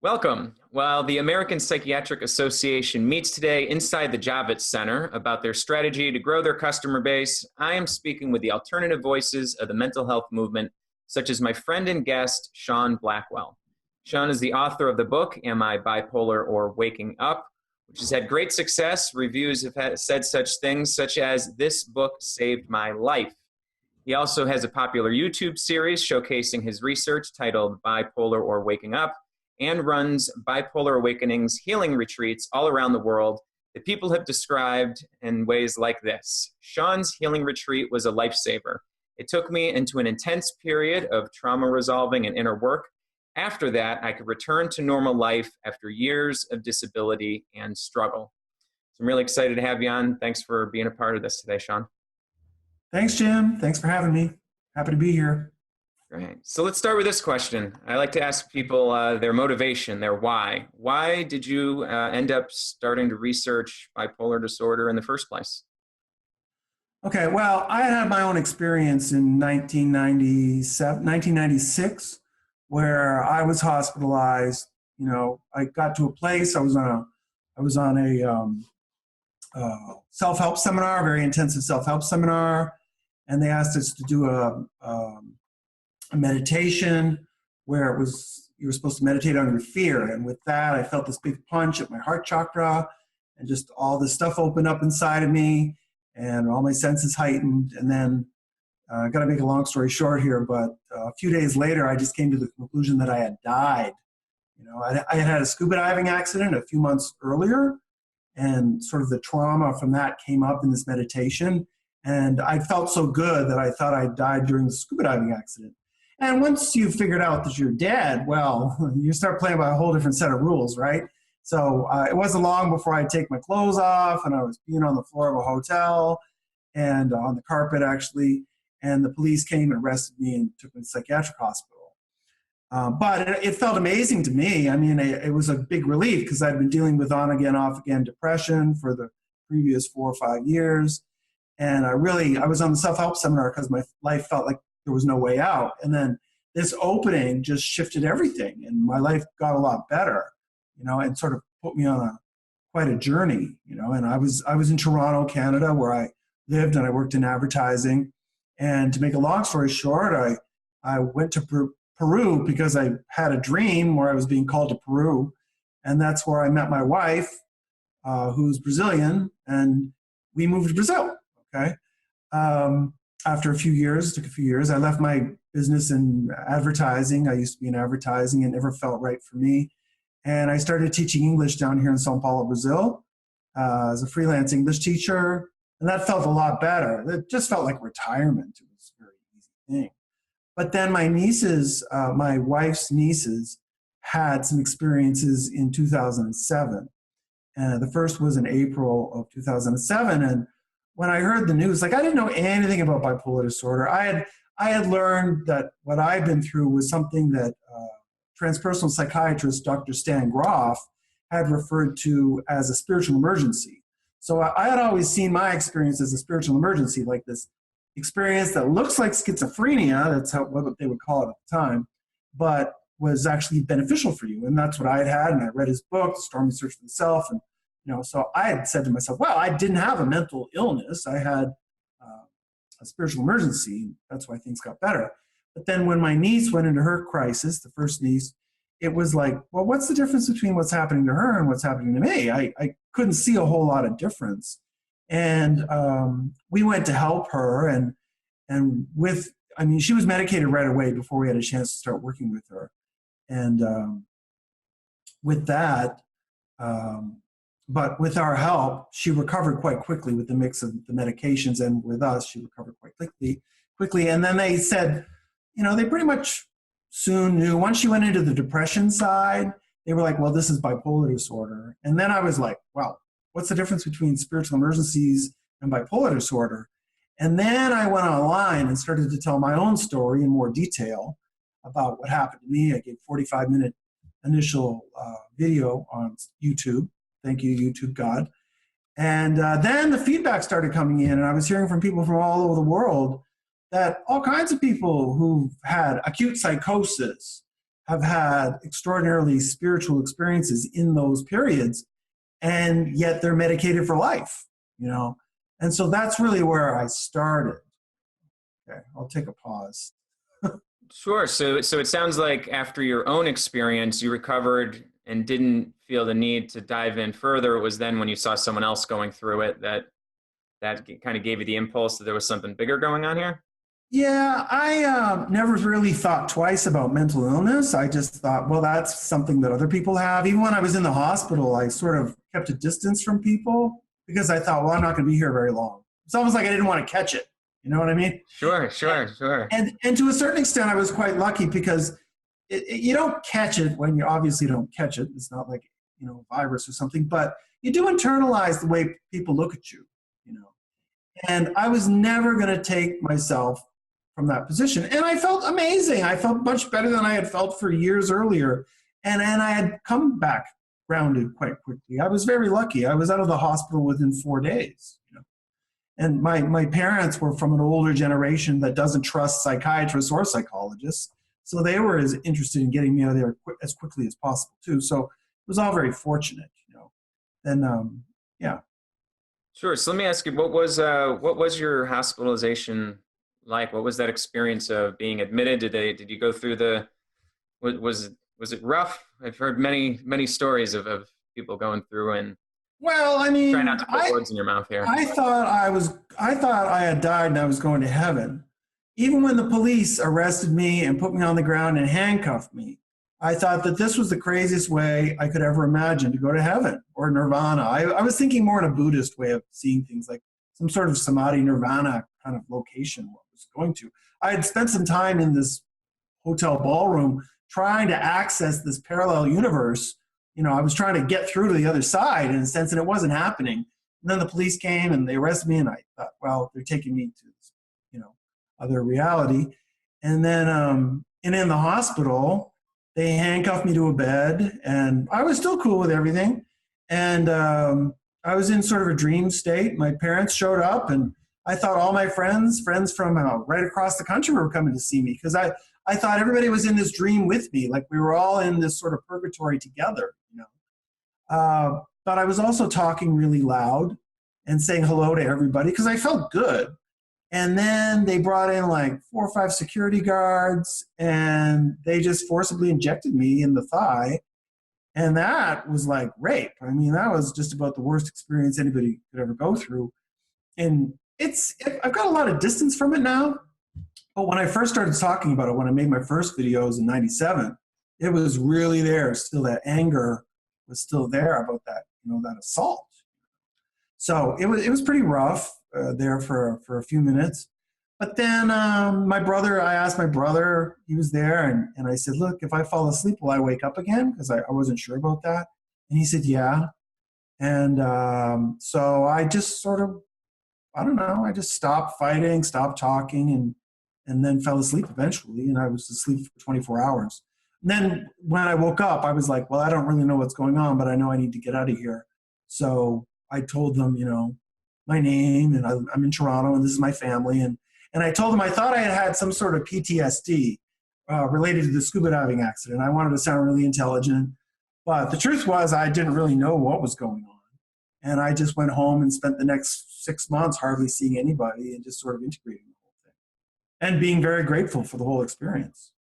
Welcome. While the American Psychiatric Association meets today inside the Javits Center about their strategy to grow their customer base, I am speaking with the alternative voices of the mental health movement, such as my friend and guest, Sean Blackwell. Sean is the author of the book, Am I Bipolar or Waking Up?, which has had great success. Reviews have said such things such as, "This book saved my life." He also has a popular YouTube series showcasing his research titled Bipolar or Waking Up, and runs Bipolar Awakenings Healing Retreats all around the world that people have described in ways like this. Sean's healing retreat was a lifesaver. It took me into an intense period of trauma resolving and inner work. After that, I could return to normal life after years of disability and struggle. So I'm really excited to have you on. Thanks for being a part of this today, Sean. Thanks, Jim. Thanks for having me. Happy to be here. Great. So let's start with this question. I like to ask people their motivation, their why. Why did you end up starting to research bipolar disorder in the first place? Okay, well, I had my own experience in 1996, where I was hospitalized. You know, I got to a place. I was on a self-help seminar, a very intensive self-help seminar, and they asked us to do a meditation where you were supposed to meditate on your fear. And with that, I felt this big punch at my heart chakra, and just all this stuff opened up inside of me, and all my senses heightened. And then I got to make a long story short here, but a few days later, I just came to the conclusion that I had died. You know, I had a scuba diving accident a few months earlier, and sort of the trauma from that came up in this meditation. And I felt so good that I thought I died during the scuba diving accident. And once you figured out that you're dead, well, you start playing by a whole different set of rules, right? So it wasn't long before I'd take my clothes off, and I was peeing on the floor of a hotel, and on the carpet, actually, and the police came and arrested me and took me to the psychiatric hospital. But it felt amazing to me. I mean, it was a big relief because I'd been dealing with on-again, off-again depression for the previous 4 or 5 years. And I was on the self-help seminar because my life felt like there was no way out. And then this opening just shifted everything, and my life got a lot better, you know, and sort of put me on quite a journey, you know. And I was in Toronto, Canada, where I lived, and I worked in advertising. And to make a long story short, I went to Peru because I had a dream where I was being called to Peru. And that's where I met my wife, who's Brazilian, and we moved to Brazil, okay? After a few years, took a few years, I left my business in advertising. I used to be in advertising, and it never felt right for me. And I started teaching English down here in São Paulo, Brazil, as a freelance English teacher. And that felt a lot better. It just felt like retirement. It was a very easy thing. But then my nieces, my wife's nieces, had some experiences in 2007. And the first was in April of 2007. And when I heard the news, like, I didn't know anything about bipolar disorder. I had learned that what I'd been through was something that transpersonal psychiatrist Dr. Stan Groff had referred to as a spiritual emergency. So I had always seen my experience as a spiritual emergency, like this experience that looks like schizophrenia, that's what they would call it at the time, but was actually beneficial for you. And that's what I had, and I read his book, The Stormy Search for the Self, and you know, so I had said to myself, well, I didn't have a mental illness. I had a spiritual emergency. That's why things got better. But then when my niece went into her crisis, the first niece, it was like, well, what's the difference between what's happening to her and what's happening to me? I couldn't see a whole lot of difference. And we went to help her. And she was medicated right away before we had a chance to start working with her. And with that, but with our help, she recovered quite quickly with the mix of the medications, and with us, she recovered quite quickly. And then they said, you know, they pretty much soon knew, once she went into the depression side, they were like, well, this is bipolar disorder. And then I was like, well, what's the difference between spiritual emergencies and bipolar disorder? And then I went online and started to tell my own story in more detail about what happened to me. I gave a 45-minute initial video on YouTube. Thank you, YouTube God. And then the feedback started coming in, and I was hearing from people from all over the world that all kinds of people who've had acute psychosis have had extraordinarily spiritual experiences in those periods, and yet they're medicated for life, you know? And so that's really where I started. Okay, I'll take a pause. Sure. So it sounds like after your own experience, you recovered and didn't feel the need to dive in further. It was then when you saw someone else going through it that kind of gave you the impulse that there was something bigger going on here? Yeah, I never really thought twice about mental illness. I just thought, well, that's something that other people have. Even when I was in the hospital, I sort of kept a distance from people because I thought, well, I'm not going to be here very long. It's almost like I didn't want to catch it. You know what I mean? Sure. And to a certain extent, I was quite lucky because you don't catch it when you obviously don't catch it. It's not like, you know, a virus or something, but you do internalize the way people look at you, you know. And I was never going to take myself from that position. And I felt amazing. I felt much better than I had felt for years earlier. And I had come back grounded quite quickly. I was very lucky. I was out of the hospital within 4 days. You know? And my parents were from an older generation that doesn't trust psychiatrists or psychologists. So they were as interested in getting me out of there as quickly as possible too. So it was all very fortunate, you know. And yeah. Sure. So let me ask you, what was your hospitalization like? What was that experience of being admitted? Did you go through was it rough? I've heard many stories of people going through, and well, I mean, try not to put words in your mouth here. I thought I had died and I was going to heaven. Even when the police arrested me and put me on the ground and handcuffed me, I thought that this was the craziest way I could ever imagine to go to heaven or nirvana. I was thinking more in a Buddhist way of seeing things, like some sort of samadhi nirvana kind of location where I was going to. I had spent some time in this hotel ballroom trying to access this parallel universe. You know, I was trying to get through to the other side in a sense, and it wasn't happening. And then the police came and they arrested me, and I thought, well, they're taking me to this, you know, other reality. And then and in the hospital, they handcuffed me to a bed, and I was still cool with everything. And I was in sort of a dream state. My parents showed up, and I thought all my friends from right across the country were coming to see me, because I thought everybody was in this dream with me, like we were all in this sort of purgatory together, you know. But I was also talking really loud and saying hello to everybody because I felt good. And then they brought in like 4 or 5 security guards, and they just forcibly injected me in the thigh. And that was like rape. I mean, that was just about the worst experience anybody could ever go through. And I've got a lot of distance from it now. But when I first started talking about it, when I made my first videos in '97, it was really there. Still, that anger was still there about that, you know, that assault. So it was pretty rough there for a few minutes. But then I asked my brother, he was there, and I said, look, if I fall asleep, will I wake up again? Because I wasn't sure about that. And he said, yeah. And so I just sort of, I don't know, I just stopped fighting, stopped talking, and then fell asleep eventually. And I was asleep for 24 hours. And then when I woke up, I was like, well, I don't really know what's going on, but I know I need to get out of here. So I told them, you know, my name, and I'm in Toronto, and this is my family. And I told them I thought I had some sort of PTSD related to the scuba diving accident. I wanted to sound really intelligent. But the truth was I didn't really know what was going on. And I just went home and spent the next 6 months hardly seeing anybody and just sort of integrating the whole thing and being very grateful for the whole experience.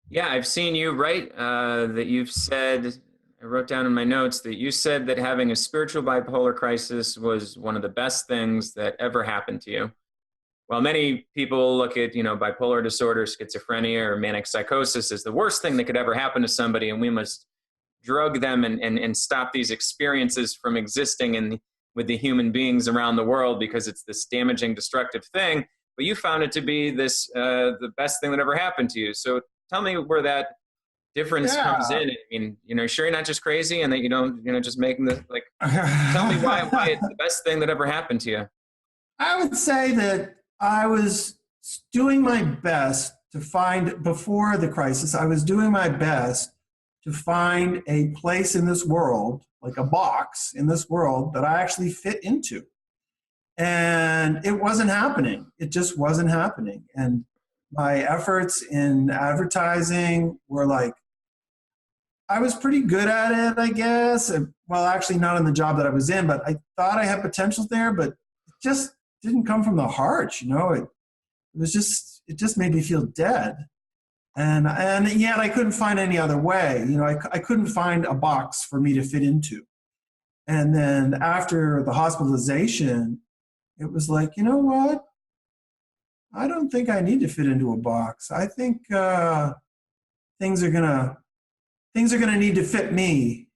Yeah, I've seen you write that you've said, I wrote down in my notes that you said that having a spiritual bipolar crisis was one of the best things that ever happened to you. While many people look at, you know, bipolar disorder, schizophrenia, or manic psychosis as the worst thing that could ever happen to somebody, and we must drug them and stop these experiences from existing with the human beings around the world because it's this damaging, destructive thing. But you found it to be this the best thing that ever happened to you. So tell me where that difference comes in. I mean, you know, sure, you're not just crazy, and that you don't, you know, just making the, like, tell me why it's the best thing that ever happened to you. I would say that I was doing my best to find, before the crisis, I was doing my best to find a place in this world, like a box in this world that I actually fit into. And it wasn't happening. It just wasn't happening. And my efforts in advertising were like, I was pretty good at it, I guess. Well, actually not in the job that I was in, but I thought I had potential there, but it just didn't come from the heart, you know. It just made me feel dead. And yet I couldn't find any other way. You know, I couldn't find a box for me to fit into. And then after the hospitalization, it was like, you know what? I don't think I need to fit into a box. I think things are gonna need to fit me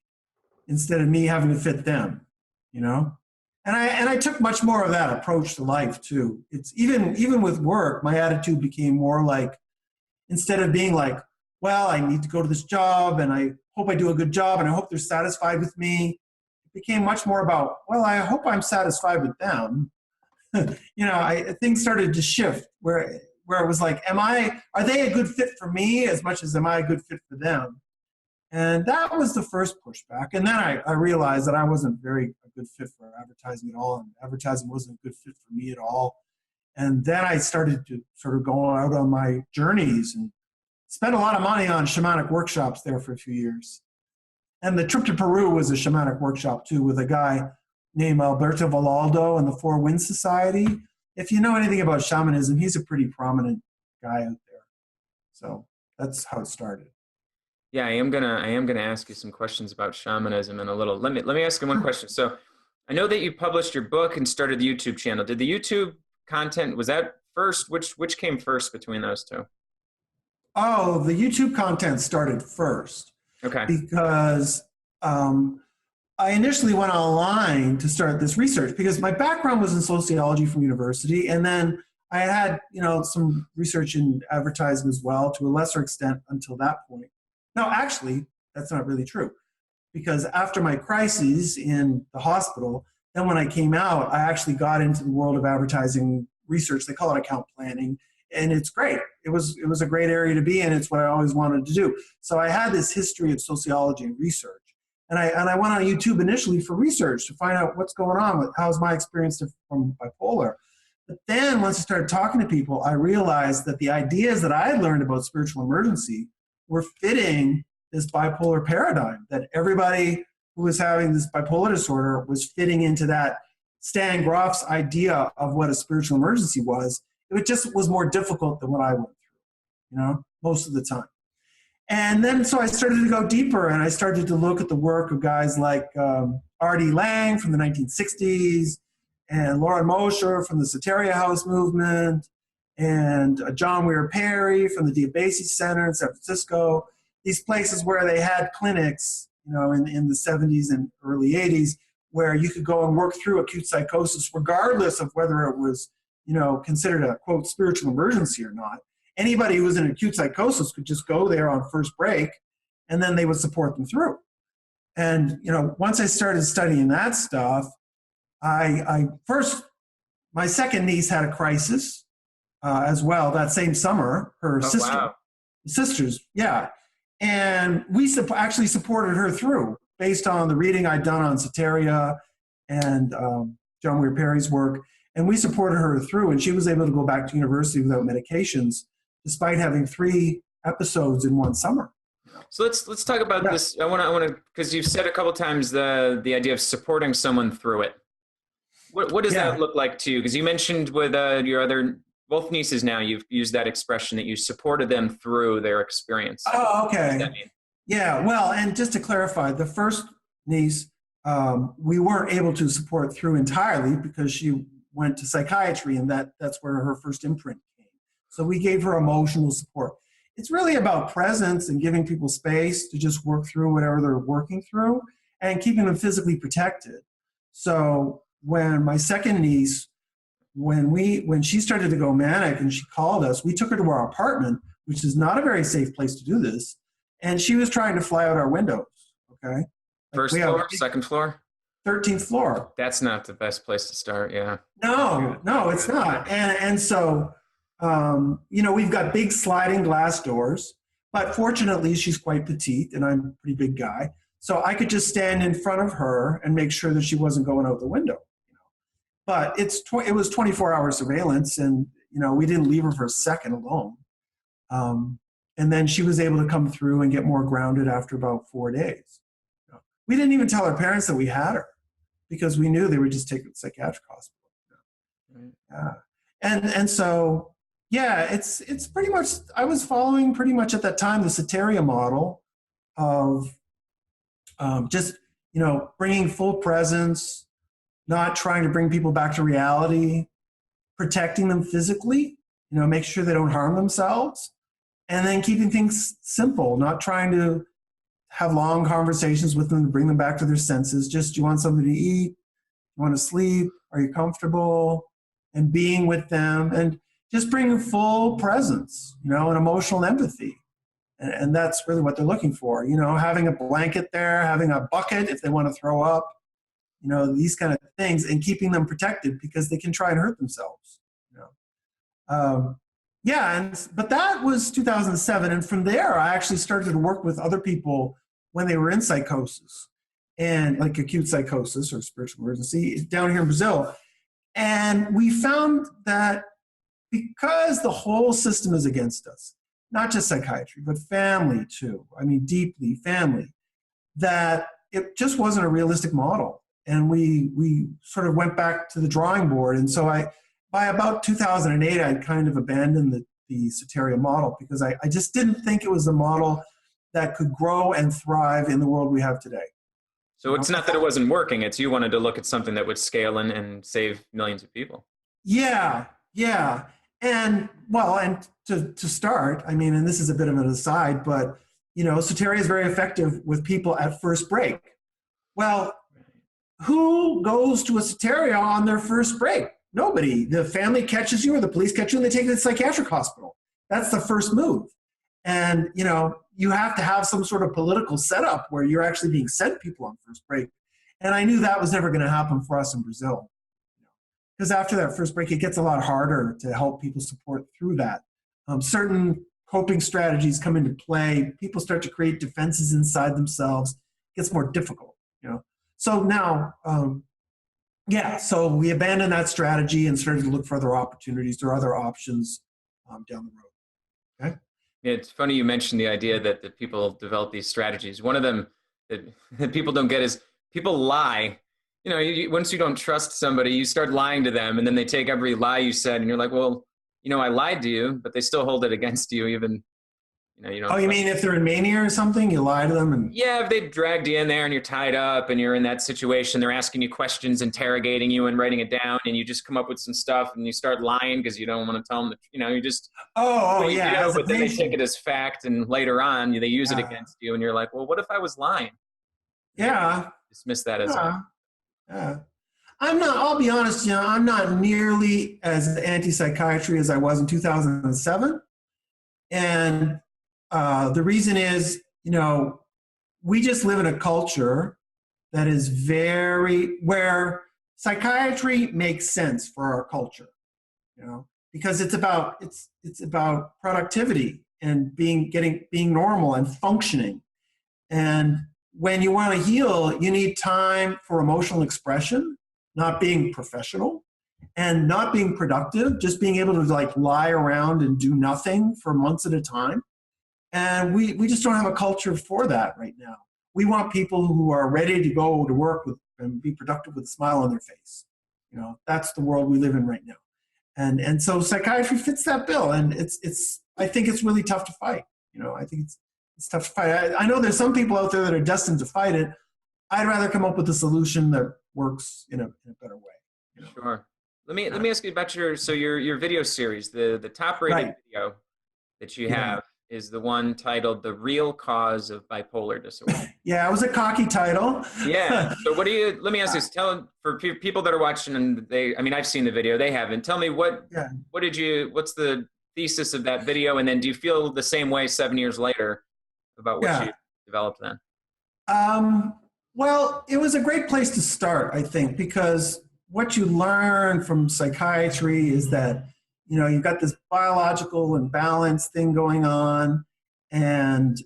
instead of me having to fit them. You know, and I took much more of that approach to life too. It's even with work, my attitude became more like, instead of being like, well, I need to go to this job and I hope I do a good job and I hope they're satisfied with me, it became much more about, well, I hope I'm satisfied with them. You know, things started to shift where it was like, are they a good fit for me as much as am I a good fit for them? And that was the first pushback. And then I realized that I wasn't a good fit for advertising at all, and advertising wasn't a good fit for me at all. And then I started to sort of go out on my journeys and spent a lot of money on shamanic workshops there for a few years. And the trip to Peru was a shamanic workshop too, with a guy named Alberto Vallaldo and the Four Winds Society. If you know anything about shamanism, he's a pretty prominent guy out there. So that's how it started. Yeah, I am gonna ask you some questions about shamanism in a little. Let me ask you one question. So I know that you published your book and started the YouTube channel. Did the YouTube content, was that first? Which came first between those two? Oh, the YouTube content started first. Okay. Because I initially went online to start this research because my background was in sociology from university, and then I had, you know, some research in advertising as well to a lesser extent until that point. No, actually, that's not really true, because after my crises in the hospital, then when I came out, I actually got into the world of advertising research. They call it account planning, and it's great. It was a great area to be in. It's what I always wanted to do. So I had this history of sociology and research. And I went on YouTube initially for research to find out what's going on with how's my experience from bipolar. But then once I started talking to people, I realized that the ideas that I had learned about spiritual emergency were fitting this bipolar paradigm, that everybody who was having this bipolar disorder was fitting into that Stan Grof's idea of what a spiritual emergency was. It just was more difficult than what I went through, you know, most of the time. And then so I started to go deeper, and I started to look at the work of guys like R.D. Laing from the 1960s, and Lauren Mosher from the Soteria House movement, and John Weir Perry from the Diabases Center in San Francisco. These places where they had clinics, you know, in the 70s and early 80s, where you could go and work through acute psychosis, regardless of whether it was, you know, considered a, quote, spiritual emergency or not. Anybody who was in acute psychosis could just go there on first break, and then they would support them through. And, you know, once I started studying that stuff, my second niece had a crisis as well that same summer. Her sisters, yeah. And we actually supported her through based on the reading I'd done on Soteria and John Weir Perry's work. And we supported her through, and she was able to go back to university without medications, despite having 3 episodes in one summer. So let's talk about this. I want to, because you've said a couple times the idea of supporting someone through it. What does that look like to you? Because you mentioned with your other both nieces now, you've used that expression that you supported them through their experience. Oh, okay. What does that mean? Yeah, well, and just to clarify, the first niece, we weren't able to support through entirely because she went to psychiatry, and that's where her first imprint came. So we gave her emotional support. It's really about presence and giving people space to just work through whatever they're working through and keeping them physically protected. So when my second niece, when she started to go manic and she called us, we took her to our apartment, which is not a very safe place to do this, and she was trying to fly out our windows, okay? First floor, second floor? 13th floor. That's not the best place to start, yeah. No, it's not. And so, you know, we've got big sliding glass doors, but fortunately she's quite petite and I'm a pretty big guy. So I could just stand in front of her and make sure that she wasn't going out the window. You know? But it was 24-hour surveillance, and, you know, we didn't leave her for a second alone. And then she was able to come through and get more grounded after about 4 days. We didn't even tell our parents that we had her because we knew they would just take her to the psychiatric hospital. Right. Yeah. And so, yeah, it's pretty much, I was following pretty much at that time the Soteria model of just, bringing full presence, not trying to bring people back to reality, protecting them physically, make sure they don't harm themselves, and then keeping things simple, not trying to have long conversations with them to bring them back to their senses. Just, you want something to eat? You want to sleep? Are you comfortable? And being with them and just bringing full presence, and emotional empathy. And that's really what they're looking for, having a blanket there, having a bucket if they want to throw up, these kind of things, and keeping them protected because they can try and hurt themselves. But that was 2007. And from there, I actually started to work with other people when they were in psychosis, and like acute psychosis or spiritual emergency down here in Brazil. And we found that because the whole system is against us, not just psychiatry, but family too. I mean, deeply family, that it just wasn't a realistic model. And we sort of went back to the drawing board. And so by about 2008, I'd kind of abandoned the Soteria model because I just didn't think it was a model that could grow and thrive in the world we have today. So it's not that it wasn't working, it's you wanted to look at something that would scale and save millions of people. Yeah. And to start, I mean, and this is a bit of an aside, but, Soteria is very effective with people at first break. Well, who goes to a Soteria on their first break? Nobody. The family catches you or the police catch you and they take you to the psychiatric hospital. That's the first move. And, you have to have some sort of political setup where you're actually being sent people on first break. And I knew that was never going to happen for us in Brazil. Because after that first break, it gets a lot harder to help people support through that. Certain coping strategies come into play. People start to create defenses inside themselves. It gets more difficult, So now, so we abandoned that strategy and started to look for other opportunities. There are other options down the road. Okay. Yeah, it's funny you mentioned the idea that people develop these strategies. One of them that people don't get is people lie. Once you don't trust somebody, you start lying to them, and then they take every lie you said, and you're like, well, I lied to you, but they still hold it against you, even, you don't. Oh, you mean if they're in mania or something, you lie to them? And yeah, if they dragged you in there and you're tied up and you're in that situation, they're asking you questions, interrogating you and writing it down, and you just come up with some stuff and you start lying because you don't want to tell them that, you just, but then they take it as fact, and later on they use it against you, and you're like, well, what if I was lying? Yeah. Dismiss that as Yeah. I'll be honest, I'm not nearly as anti-psychiatry as I was in 2007. And the reason is, we just live in a culture that is where psychiatry makes sense for our culture, because it's about productivity and being normal and functioning. And when you want to heal, you need time for emotional expression, not being professional and not being productive, just being able to lie around and do nothing for months at a time. And we just don't have a culture for that right now. We want people who are ready to go to work and be productive with a smile on their face. That's the world we live in right now. And so psychiatry fits that bill. And I think it's really tough to fight. I think it's tough to fight. I know there's some people out there that are destined to fight it. I'd rather come up with a solution that works in a better way. Sure. Let me ask you about your video series. The top rated video that you have is the one titled "The Real Cause of Bipolar Disorder." Yeah, it was a cocky title. Yeah. So let me ask you, for people that are watching, and I've seen the video, they haven't. Tell me what's the thesis of that video? And then do you feel the same way 7 years later about what you developed then? Well, it was a great place to start, I think, because what you learn from psychiatry is that, you've got this biological imbalance thing going on, and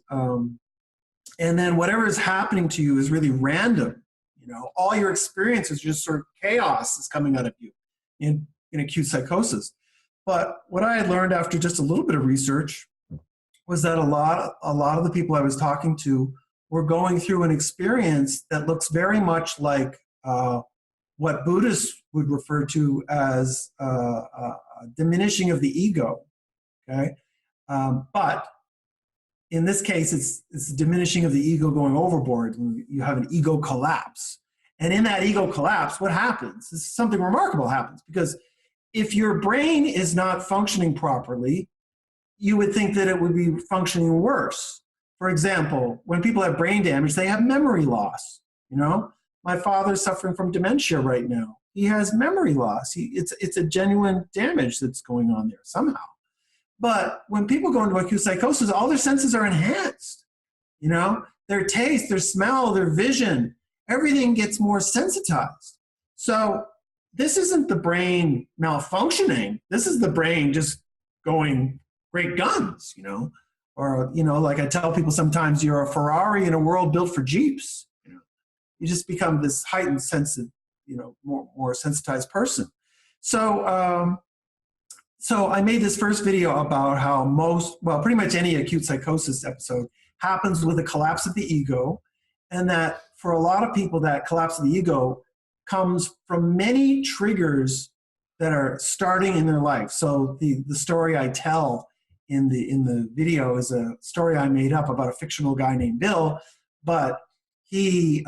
then whatever is happening to you is really random. All your experience is just sort of chaos is coming out of you in acute psychosis. But what I had learned after just a little bit of research was that a lot of the people I was talking to were going through an experience that looks very much like what Buddhists would refer to as diminishing of the ego. Okay, but in this case, it's diminishing of the ego going overboard. You have an ego collapse, and in that ego collapse, what happens? Something remarkable happens, because if your brain is not functioning properly, you would think that it would be functioning worse. For example, when people have brain damage, they have memory loss. You know, my father's suffering from dementia right now. He has memory loss. It's a genuine damage that's going on there somehow. But when people go into acute psychosis, all their senses are enhanced. You know, their taste, their smell, their vision, everything gets more sensitized. So this isn't the brain malfunctioning. This is the brain just going great guns, you know. Or, you know, like I tell people sometimes, you're a Ferrari in a world built for Jeeps. You know, you just become this heightened sensitive, you know, more sensitized person. So, so I made this first video about how pretty much any acute psychosis episode happens with a collapse of the ego, and that for a lot of people, that collapse of the ego comes from many triggers that are starting in their life. So the story I tell in the video is a story I made up about a fictional guy named Bill, but he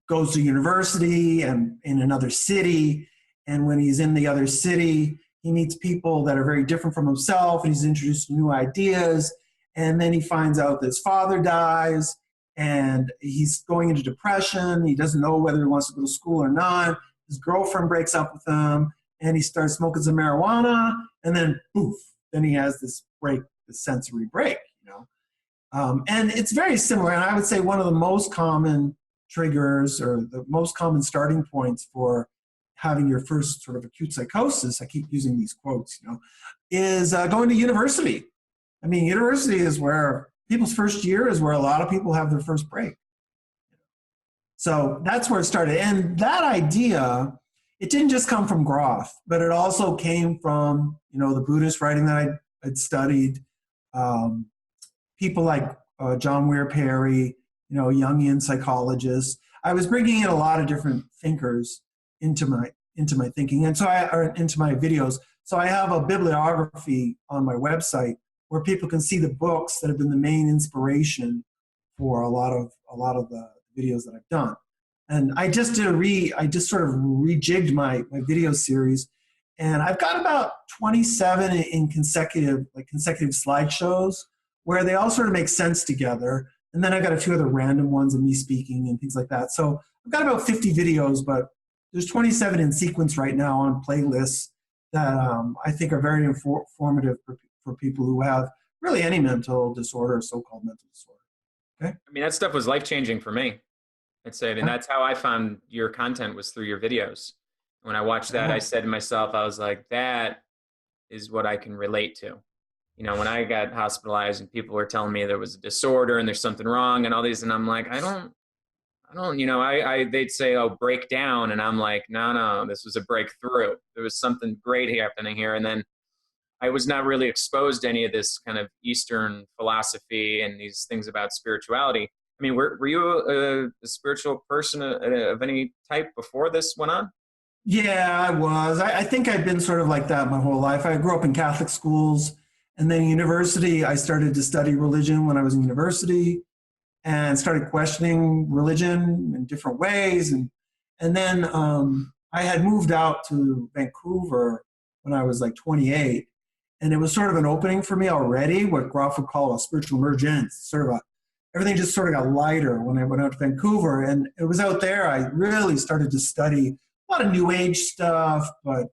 goes to university and in another city, and when he's in the other city, he meets people that are very different from himself, and he's introduced to new ideas, and then he finds out that his father dies, and he's going into depression. He doesn't know whether he wants to go to school or not. His girlfriend breaks up with him, and he starts smoking some marijuana, and then poof, then he has this sensory break, you know. And it's very similar, and I would say one of the most common triggers, or the most common starting points for having your first sort of acute psychosis, I keep using these quotes, you know, is going to university. I mean, university is where people's first year is where a lot of people have their first break. So that's where it started. And that idea, it didn't just come from Groth, but it also came from, you know, the Buddhist writing that I'd studied, people like John Weir Perry, you know, Jungian psychologists. I was bringing in a lot of different thinkers into my thinking, and into my videos. So I have a bibliography on my website where people can see the books that have been the main inspiration for a lot of the videos that I've done. And I just sort of rejigged my video series, and I've got about 27 in consecutive slideshows where they all sort of make sense together. And then I got a few other random ones of me speaking and things like that. So I've got about 50 videos, but there's 27 in sequence right now on playlists that I think are very informative for people who have really any mental disorder, so-called mental disorder. Okay. I mean, that stuff was life-changing for me, I'd say. And that's how I found your content, was through your videos. When I watched that, I said to myself, I was like, that is what I can relate to. You know, when I got hospitalized and people were telling me there was a disorder and there's something wrong and all these, and I'm like, I don't, you know, they'd say, oh, break down. And I'm like, no, this was a breakthrough. There was something great happening here. And then I was not really exposed to any of this kind of Eastern philosophy and these things about spirituality. I mean, were you a spiritual person of any type before this went on? Yeah, I was. I think I'd been sort of like that my whole life. I grew up in Catholic schools, and then university, I started to study religion when I was in university, and started questioning religion in different ways. And then I had moved out to Vancouver when I was like 28. And it was sort of an opening for me already, what Groff would call a spiritual emergence. Everything just sort of got lighter when I went out to Vancouver. And it was out there I really started to study a lot of New Age stuff, but,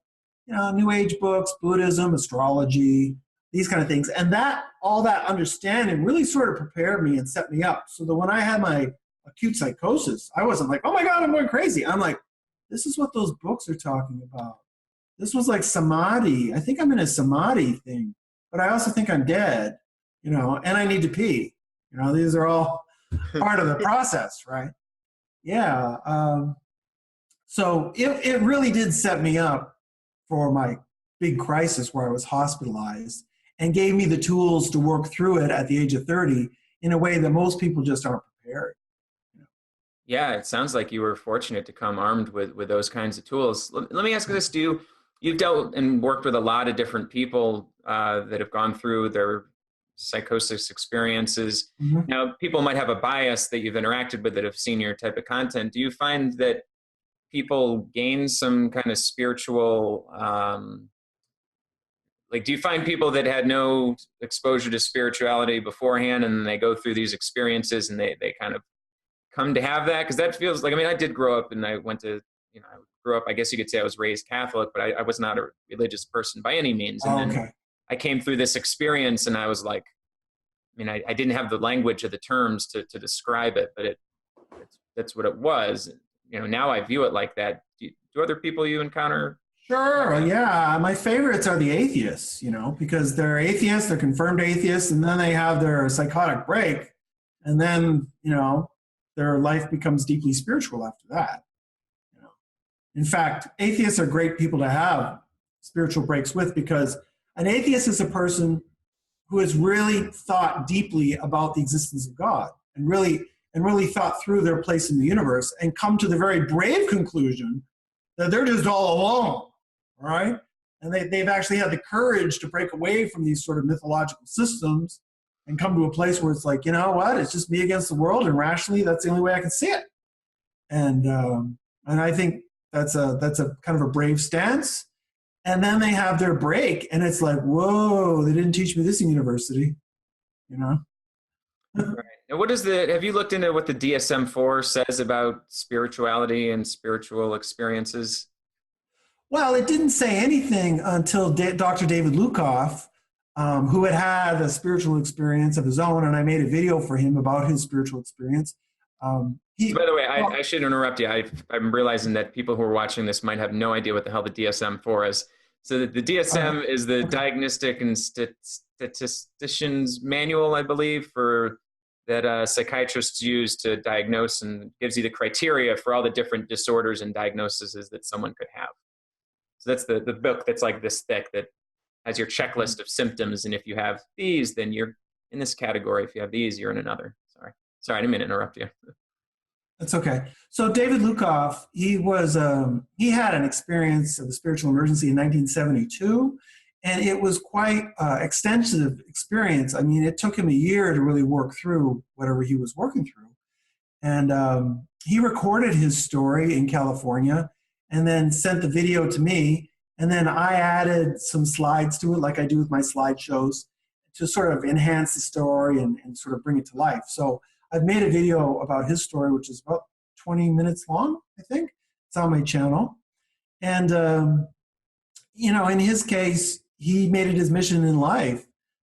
you know, New Age books, Buddhism, astrology, these kind of things. And all that understanding really sort of prepared me and set me up so that when I had my acute psychosis, I wasn't like, oh my God, I'm going crazy. I'm like, this is what those books are talking about. This was like samadhi. I think I'm in a samadhi thing, but I also think I'm dead, you know, and I need to pee. You know, these are all part of the process, right? Yeah. So it really did set me up for my big crisis where I was hospitalized. and gave me the tools to work through it at the age of 30 in a way that most people just aren't prepared. Yeah, it sounds like you were fortunate to come armed with those kinds of tools. Let me ask you this: you've dealt and worked with a lot of different people that have gone through their psychosis experiences. Mm-hmm. Now, people might have a bias that you've interacted with that have seen your type of content. Do you find that people gain some kind of spiritual, do you find people that had no exposure to spirituality beforehand and then they go through these experiences and they kind of come to have that? Because that feels like, I mean, I did grow up and I went to, I grew up, I guess you could say I was raised Catholic, but I was not a religious person by any means. And then I came through this experience and I was like, I mean, I didn't have the language or the terms to describe it, but that's what it was. Now I view it like that. Do other people you encounter? Sure, yeah. My favorites are the atheists, because they're atheists, they're confirmed atheists, and then they have their psychotic break, and then, their life becomes deeply spiritual after that. In fact, atheists are great people to have spiritual breaks with, because an atheist is a person who has really thought deeply about the existence of God and really thought through their place in the universe and come to the very brave conclusion that they're just all alone, all right? And they've actually had the courage to break away from these sort of mythological systems and come to a place where it's like, you know what, it's just me against the world, and rationally, that's the only way I can see it. And I think that's a kind of a brave stance. And then they have their break, and it's like, whoa, they didn't teach me this in university, Right. And have you looked into what the DSM-4 says about spirituality and spiritual experiences? Well, it didn't say anything until Dr. David Lukoff, who had a spiritual experience of his own, and I made a video for him about his spiritual experience. By the way, I should interrupt you. I'm realizing that people who are watching this might have no idea what the hell the DSM-4 is. So the DSM is the Diagnostic and Statistician's Manual, I believe, that psychiatrists use to diagnose, and gives you the criteria for all the different disorders and diagnoses that someone could have. So that's the book that's like this thick that has your checklist of symptoms, and if you have these, then you're in this category. If you have these, you're in another. Sorry, I didn't mean to interrupt you. That's okay. So David Lukoff, he had an experience of a spiritual emergency in 1972, and it was quite extensive experience. I mean, it took him a year to really work through whatever he was working through. And he recorded his story in California and then sent the video to me. And then I added some slides to it, like I do with my slideshows, to sort of enhance the story and sort of bring it to life. So I've made a video about his story, which is about 20 minutes long, I think. It's on my channel. And, in his case, he made it his mission in life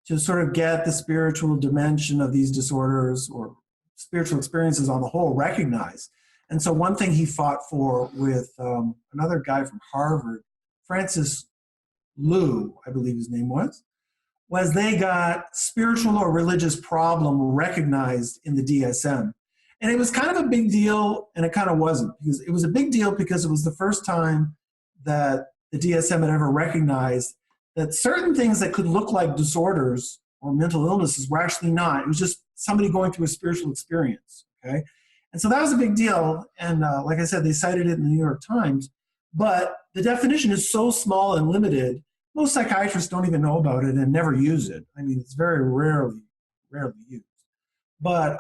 to sort of get the spiritual dimension of these disorders or spiritual experiences on the whole recognized. And so one thing he fought for with another guy from Harvard, Francis Liu, I believe his name was they got spiritual or religious problem recognized in the DSM. And it was kind of a big deal, and it kind of wasn't. Because it was a big deal because it was the first time that the DSM had ever recognized that certain things that could look like disorders or mental illnesses were actually not. It was just somebody going through a spiritual experience, okay? And so that was a big deal. And like I said, they cited it in the New York Times. But the definition is so small and limited, most psychiatrists don't even know about it and never use it. I mean, it's very rarely used. But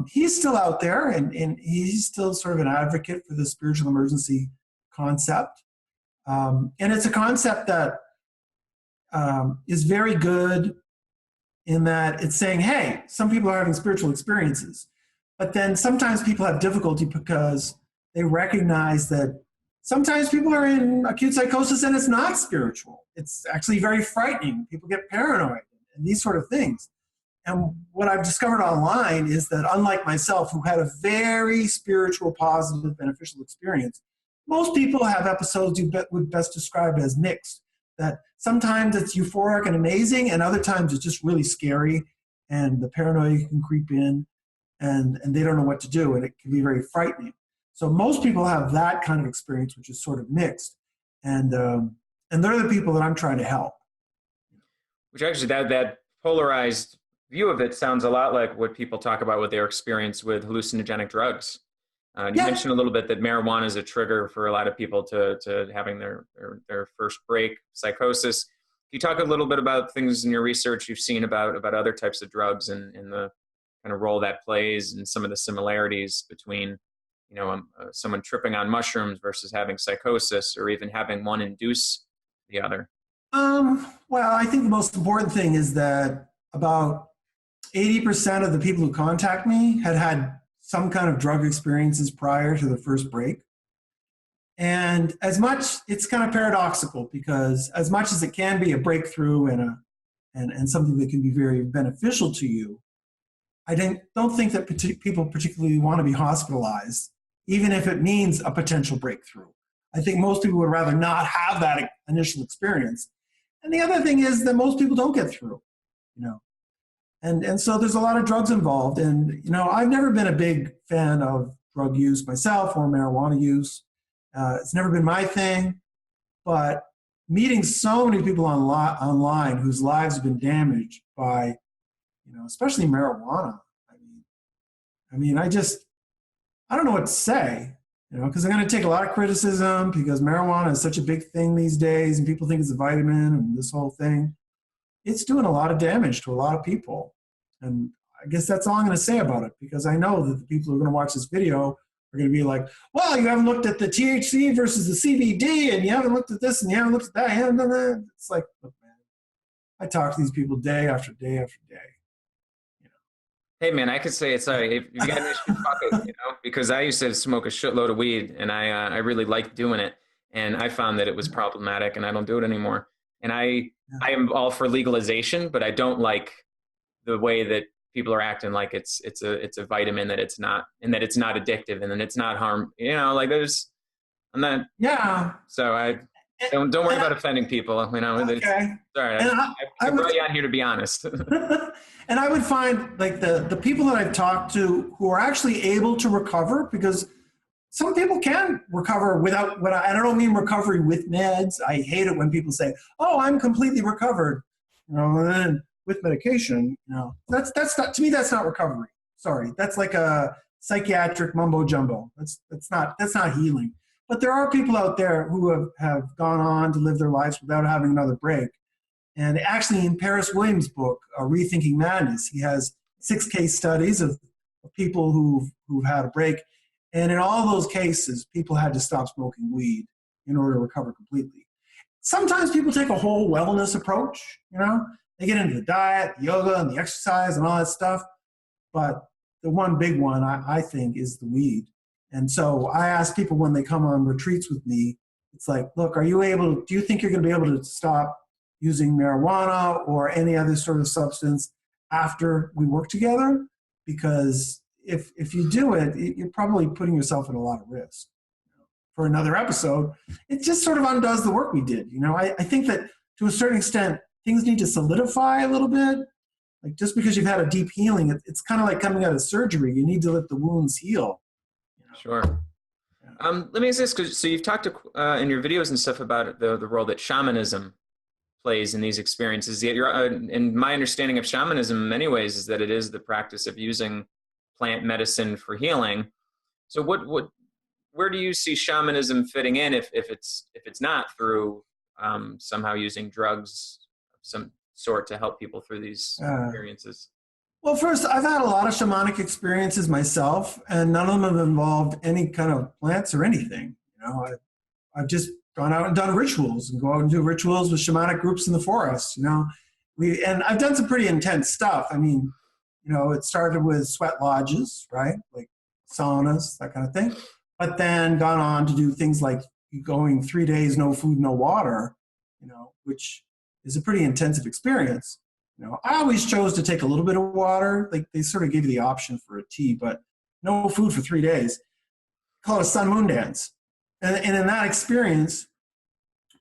he's still out there, and he's still sort of an advocate for the spiritual emergency concept. And it's a concept that is very good in that it's saying, hey, some people are having spiritual experiences. But then sometimes people have difficulty because they recognize that sometimes people are in acute psychosis and it's not spiritual. It's actually very frightening. People get paranoid and these sort of things. And what I've discovered online is that unlike myself, who had a very spiritual, positive, beneficial experience, most people have episodes you would best describe as mixed. That sometimes it's euphoric and amazing, and other times it's just really scary, and the paranoia can creep in, and they don't know what to do, and it can be very frightening. So most people have that kind of experience, which is sort of mixed, and they're the people that I'm trying to help. Which actually, that polarized view of it sounds a lot like what people talk about with their experience with hallucinogenic drugs. You Yeah. mentioned a little bit that marijuana is a trigger for a lot of people to having their first break, psychosis. Can you talk a little bit about things in your research you've seen about other types of drugs and the kind of role that plays and some of the similarities between, someone tripping on mushrooms versus having psychosis, or even having one induce the other? Well, I think the most important thing is that about 80% of the people who contact me had some kind of drug experiences prior to the first break. And it's kind of paradoxical, because as much as it can be a breakthrough and something that can be very beneficial to you, I don't think that people particularly want to be hospitalized, even if it means a potential breakthrough. I think most people would rather not have that initial experience. And the other thing is that most people don't get through, And so there's a lot of drugs involved. And, I've never been a big fan of drug use myself, or marijuana use. It's never been my thing. But meeting so many people online whose lives have been damaged by, especially marijuana. I don't know what to say, because I'm going to take a lot of criticism, because marijuana is such a big thing these days and people think it's a vitamin and this whole thing. It's doing a lot of damage to a lot of people. And I guess that's all I'm going to say about it, because I know that the people who are going to watch this video are going to be like, well, you haven't looked at the THC versus the CBD, and you haven't looked at this, and you haven't looked at that, you haven't done that. It's like, look, man, I talk to these people day after day after day. Hey man, I could say it's if you got an issue, fuck it, because I used to smoke a shitload of weed, and I really liked doing it, and I found that it was problematic, and I don't do it anymore. And I am all for legalization, but I don't like the way that people are acting like it's a vitamin, that it's not, and that it's not addictive, and then it's not harm. I'm not. Yeah. So I don't worry about offending people. Okay. Sorry, I brought you on here to be honest. And I would find, like, the people that I've talked to who are actually able to recover, because some people can recover without, I don't mean recovery with meds. I hate it when people say, oh, I'm completely recovered, and then with medication, that's not, to me, that's not recovery. Sorry. That's like a psychiatric mumbo jumbo. That's not healing. But there are people out there who have gone on to live their lives without having another break. And actually, in Paris Williams' book, Rethinking Madness, he has 6 case studies of people who've had a break. And in all those cases, people had to stop smoking weed in order to recover completely. Sometimes people take a whole wellness approach, They get into the diet, the yoga, and the exercise and all that stuff. But the one big one, I think, is the weed. And so I ask people when they come on retreats with me, it's like, look, do you think you're going to be able to stop using marijuana or any other sort of substance after we work together? Because if you do it, you're probably putting yourself at a lot of risk. For another episode, it just sort of undoes the work we did. I think that to a certain extent, things need to solidify a little bit. Like, just because you've had a deep healing, it's kind of like coming out of surgery. You need to let the wounds heal. Sure. Yeah. Let me ask this, so you've talked in your videos and stuff about the role that shamanism plays in these experiences. Yet and my understanding of shamanism in many ways is that it is the practice of using plant medicine for healing. So where do you see shamanism fitting in if it's not through somehow using drugs of some sort to help people through these experiences? Well, first, I've had a lot of shamanic experiences myself, and none of them have involved any kind of plants or anything. I've just gone out and done rituals, and go out and do rituals with shamanic groups in the forest. And I've done some pretty intense stuff. It started with sweat lodges, right? Like saunas, that kind of thing. But then gone on to do things like going 3 days, no food, no water, which is a pretty intensive experience. I always chose to take a little bit of water. Like, they sort of give you the option for a tea, but no food for 3 days. Call it a sun moon dance. And in that experience,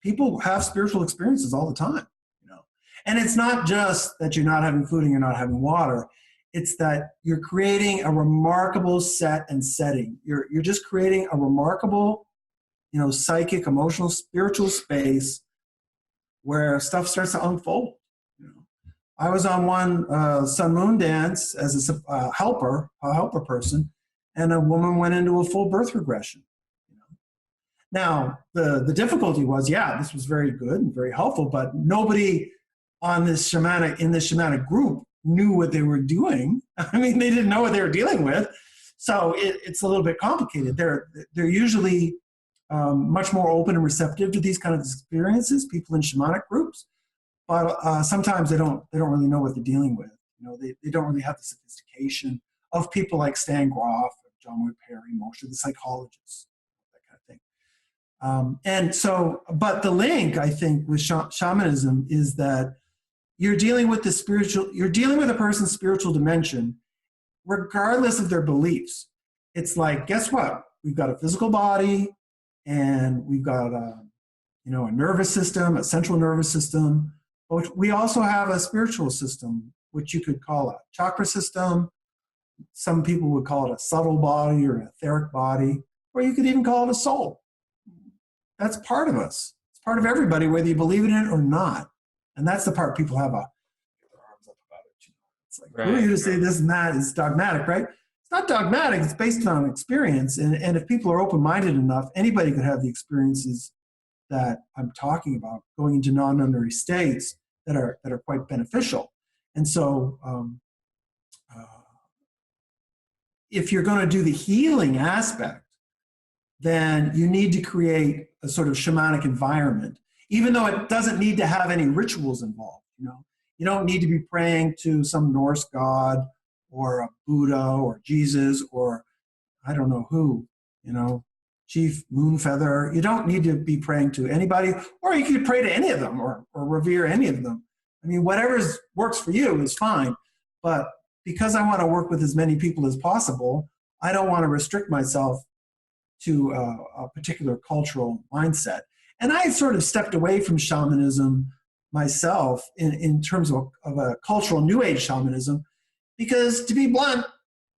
people have spiritual experiences all the time. And it's not just that you're not having food and you're not having water. It's that you're creating a remarkable set and setting. You're just creating a remarkable, psychic, emotional, spiritual space where stuff starts to unfold. I was on one sun moon dance as a helper person, and a woman went into a full birth regression. Now, the difficulty was, this was very good and very helpful, but nobody in this shamanic group knew what they were doing. I mean, they didn't know what they were dealing with. So it's a little bit complicated. They're usually much more open and receptive to these kind of experiences, people in shamanic groups, but sometimes they don't really know what they're dealing with. They don't really have the sophistication of people like Stan Groff, John Wood Perry, Moshe, the psychologists, that kind of thing. And so, but the link, I think, with shamanism is that you're dealing with a person's spiritual dimension, regardless of their beliefs. It's like, guess what? We've got a physical body, and we've got a nervous system, a central nervous system. But we also have a spiritual system, which you could call a chakra system. Some people would call it a subtle body or an etheric body, or you could even call it a soul. That's part of us. It's part of everybody, whether you believe in it or not. And that's the part people have their arms up about it. It's like, who are you to say this and that is dogmatic, right? It's not dogmatic. It's based on experience. And if people are open-minded enough, anybody could have the experiences that I'm talking about, going into non-ordinary states that are quite beneficial. And so if you're going to do the healing aspect, then you need to create a sort of shamanic environment, even though it doesn't need to have any rituals involved. You don't need to be praying to some Norse god or a Buddha or Jesus or I don't know who, Chief Moonfeather. You don't need to be praying to anybody, or you could pray to any of them or revere any of them. I mean, whatever works for you is fine. But because I want to work with as many people as possible, I don't want to restrict myself to a particular cultural mindset. And I sort of stepped away from shamanism myself in terms of a cultural New Age shamanism, because to be blunt,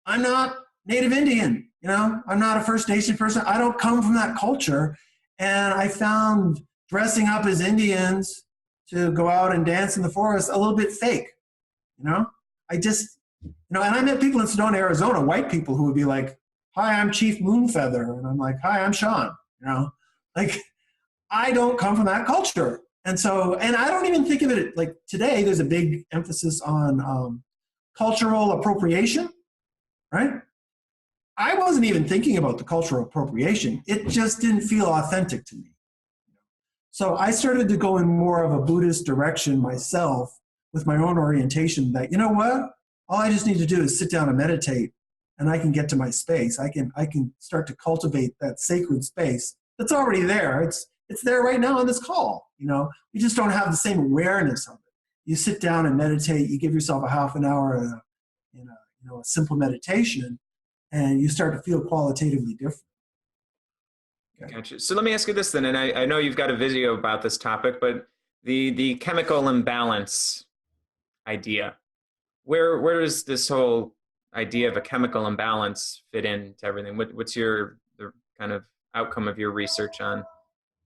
I'm not Native Indian, I'm not a First Nation person. I don't come from that culture. And I found dressing up as Indians to go out and dance in the forest a little bit fake, I just, and I met people in Sedona, Arizona, white people who would be like, hi, I'm Chief Moonfeather. And I'm like, hi, I'm Sean. I don't come from that culture. And so, and I don't even think of it like today, there's a big emphasis on cultural appropriation, right? I wasn't even thinking about the cultural appropriation. It just didn't feel authentic to me. So I started to go in more of a Buddhist direction myself with my own orientation that, all I just need to do is sit down and meditate, and I can get to my space. I can start to cultivate that sacred space that's already there. It's there right now on this call. We just don't have the same awareness of it. You sit down and meditate. You give yourself a half an hour in a simple meditation, and you start to feel qualitatively different. Okay. Gotcha. So let me ask you this then, and I know you've got a video about this topic, but the chemical imbalance idea, where does this whole idea of a chemical imbalance fit into everything? What's the kind of outcome of your research on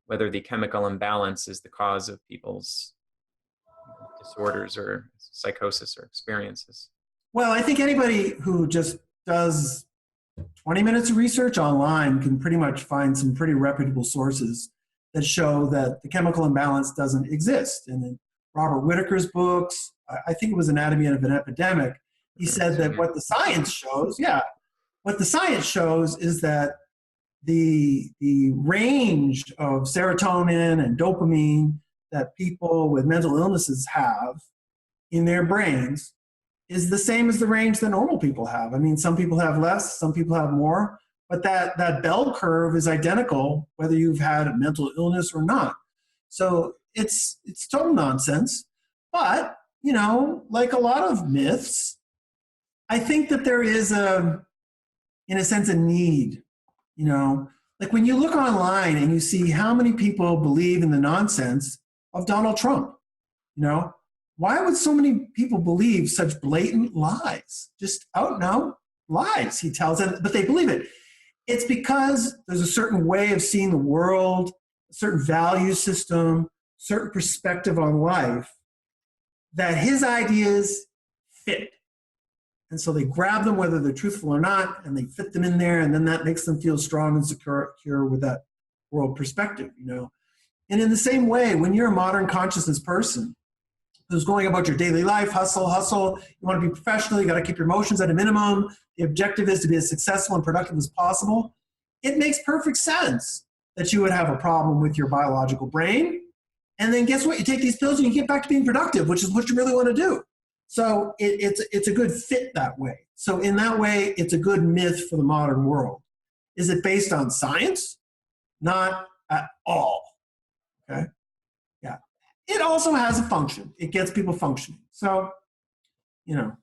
whether the chemical imbalance is the cause of people's disorders or psychosis or experiences? Well, I think anybody who just does 20 minutes of research online can pretty much find some pretty reputable sources that show that the chemical imbalance doesn't exist. And in Robert Whitaker's books, I think it was Anatomy of an Epidemic, he said that what the science shows is that the range of serotonin and dopamine that people with mental illnesses have in their brains is the same as the range that normal people have. I mean, some people have less, some people have more, but that bell curve is identical whether you've had a mental illness or not. So it's total nonsense. But, like a lot of myths, I think that there is in a sense, a need, like when you look online and you see how many people believe in the nonsense of Donald Trump, why would so many people believe such blatant lies? Just out and out lies, he tells them, but they believe it. It's because there's a certain way of seeing the world, a certain value system, certain perspective on life that his ideas fit. And so they grab them, whether they're truthful or not, and they fit them in there, and then that makes them feel strong and secure with that world perspective, you know. And in the same way, when you're a modern consciousness person who's going about your daily life, hustle, you want to be professional, you got to keep your emotions at a minimum, the objective is to be as successful and productive as possible, it makes perfect sense that you would have a problem with your biological brain. And then guess what? You take these pills and you get back to being productive, which is what you really want to do. So it's a good fit that way. So in that way, it's a good myth for the modern world. Is it based on science? Not at all. Okay? Yeah. It also has a function. It gets people functioning. So, you know,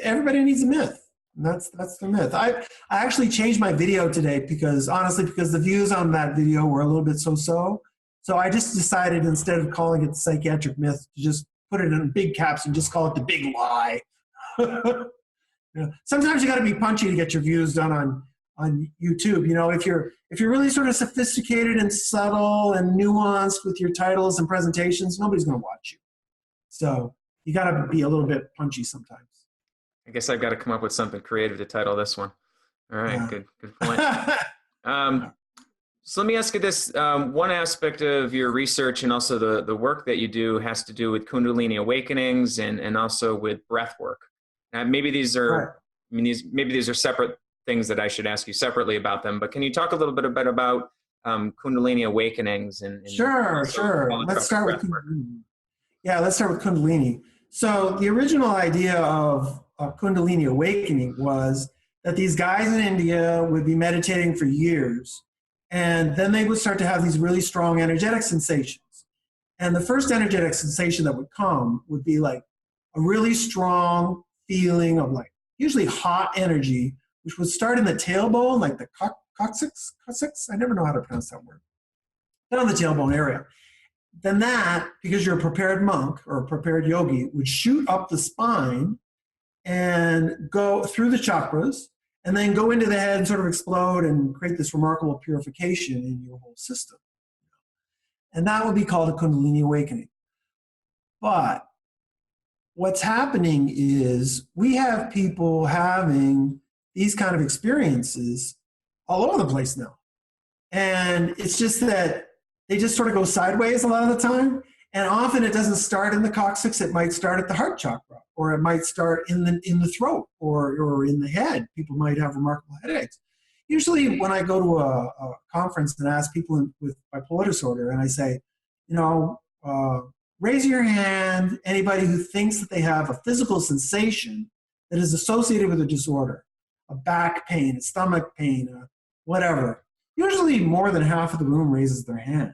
everybody needs a myth. And that's the myth. I actually changed my video today because the views on that video were a little bit so-so. So I just decided, instead of calling it the psychiatric myth, to just put it in big caps and just call it the big lie. You know, sometimes you got to be punchy to get your views done on YouTube. You know, if you're really sort of sophisticated and subtle and nuanced with your titles and presentations, nobody's going to watch you. So you got to be a little bit punchy sometimes. I guess I've got to come up with something creative to title this one. All right, yeah. Good point. So let me ask you this. One aspect of your research and also the work that you do has to do with Kundalini Awakenings and also with breathwork. Maybe these are, maybe these are separate things that I should ask you separately about them, but can you talk a little bit about Kundalini Awakenings? Sure. Let's start with Kundalini. Yeah, let's start with Kundalini. So the original idea of Kundalini Awakening was that these guys in India would be meditating for years, and then they would start to have these really strong energetic sensations. And the first energetic sensation that would come would be like a really strong feeling of like usually hot energy, which would start in the tailbone, like the coccyx. I never know how to pronounce that word. Down the tailbone area. Then that, because you're a prepared monk or a prepared yogi, would shoot up the spine and go through the chakras and then go into the head and sort of explode and create this remarkable purification in your whole system. And that would be called a Kundalini Awakening. But what's happening is we have people having these kind of experiences all over the place now. And it's just that they just sort of go sideways a lot of the time. And often it doesn't start in the coccyx. It might start at the heart chakra, or it might start in the throat or in the head. People might have remarkable headaches. Usually when I go to a conference and ask people with bipolar disorder, and I say, raise your hand, anybody who thinks that they have a physical sensation that is associated with a disorder, a back pain, a stomach pain, whatever. Usually more than half of the room raises their hands.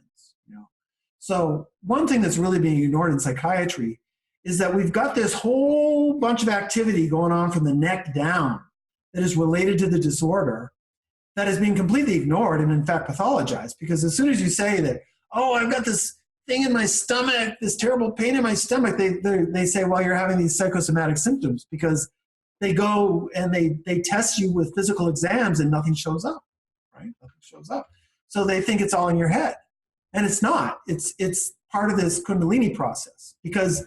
So one thing that's really being ignored in psychiatry is that we've got this whole bunch of activity going on from the neck down that is related to the disorder that is being completely ignored and in fact pathologized. Because as soon as you say that, oh, I've got this thing in my stomach, this terrible pain in my stomach, they say, well, you're having these psychosomatic symptoms, because they go and they test you with physical exams and nothing shows up, right? Nothing shows up. So they think it's all in your head. And it's not. It's part of this Kundalini process, because,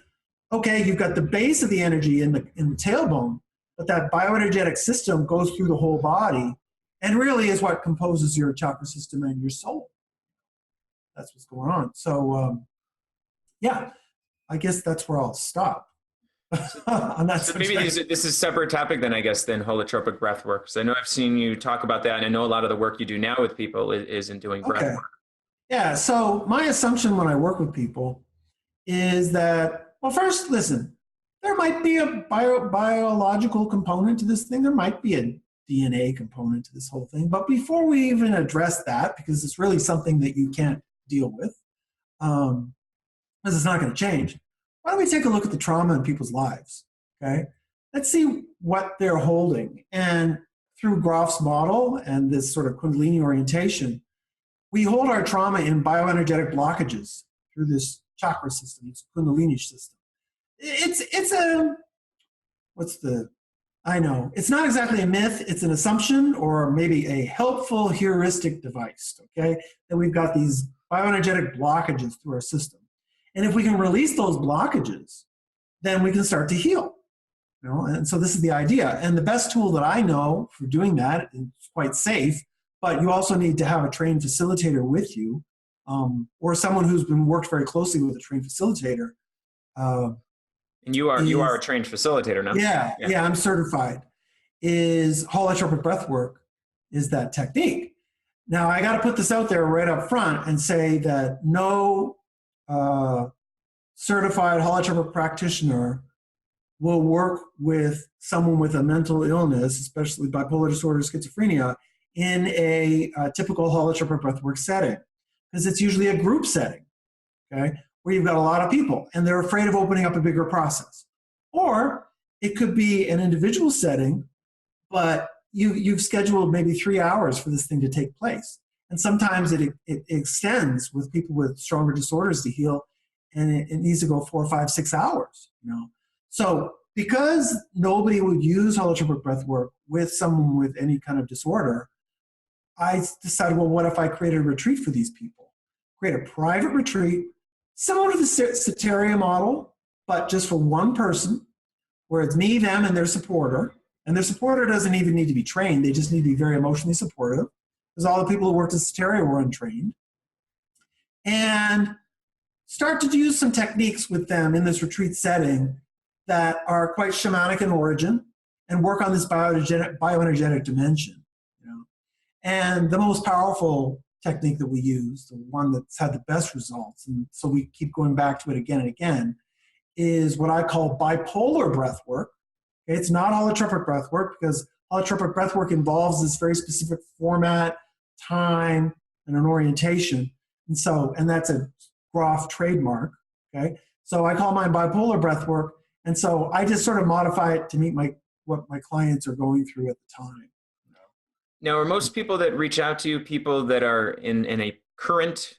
okay, you've got the base of the energy in the tailbone, but that bioenergetic system goes through the whole body and really is what composes your chakra system and your soul. That's what's going on. So, yeah, I guess that's where I'll stop. So maybe this is a separate topic then, I guess, than holotropic breath work. So I know I've seen you talk about that, and I know a lot of the work you do now with people is in doing breath work. Yeah, so my assumption when I work with people is that, well, first, listen, there might be a biological component to this thing. There might be a DNA component to this whole thing. But before we even address that, because it's really something that you can't deal with, because it's not going to change, why don't we take a look at the trauma in people's lives, okay? Let's see what they're holding. And through Groff's model and this sort of Kundalini orientation, we hold our trauma in bioenergetic blockages through this chakra system, this Kundalini system. I know, it's not exactly a myth, it's an assumption or maybe a helpful heuristic device, okay? That we've got these bioenergetic blockages through our system. And if we can release those blockages, then we can start to heal. And so this is the idea. And the best tool that I know for doing that, it's quite safe, but you also need to have a trained facilitator with you, or someone who's been worked very closely with a trained facilitator. And you are a trained facilitator now. Yeah, I'm certified. Is holotropic breathwork is that technique. Now I got to put this out there right up front and say that no certified holotropic practitioner will work with someone with a mental illness, especially bipolar disorder, schizophrenia, in a typical holotropic breathwork setting, because it's usually a group setting, okay, where you've got a lot of people and they're afraid of opening up a bigger process. Or it could be an individual setting, but you've scheduled maybe 3 hours for this thing to take place. And sometimes it extends with people with stronger disorders to heal, and it needs to go 4, 5, 6 hours, So because nobody would use holotropic breathwork with someone with any kind of disorder, I decided, well, what if I created a retreat for these people? Create a private retreat, similar to the Soteria model, but just for one person, where it's me, them, and their supporter. And their supporter doesn't even need to be trained. They just need to be very emotionally supportive, because all the people who worked at Soteria were untrained. And start to use some techniques with them in this retreat setting that are quite shamanic in origin, and work on this bioenergetic dimension. And the most powerful technique that we use, the one that's had the best results, and so we keep going back to it again and again, is what I call bipolar breathwork. It's not holotropic breathwork, because holotropic breathwork involves this very specific format, time, and an orientation. And that's a Groff trademark. Okay, so I call mine bipolar breathwork, and so I just sort of modify it to meet what my clients are going through at the time. Now, are most people that reach out to you people that are in a current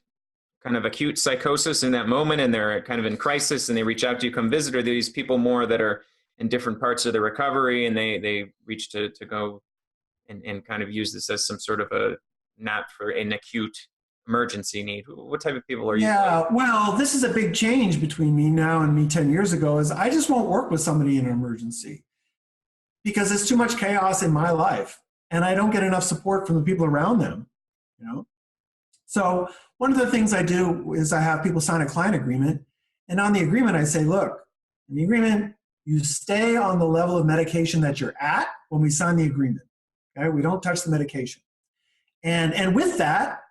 kind of acute psychosis in that moment, and they're kind of in crisis, and they reach out to you, come visit, or these people more that are in different parts of the recovery, and they reach to go and kind of use this as some sort of a, not for an acute emergency need? What type of people are you? Yeah, well, this is a big change between me now and me 10 years ago, is I just won't work with somebody in an emergency because it's too much chaos in my life, and I don't get enough support from the people around them, So one of the things I do is I have people sign a client agreement, and on the agreement I say, look, in the agreement, you stay on the level of medication that you're at when we sign the agreement. Okay, we don't touch the medication. And with that,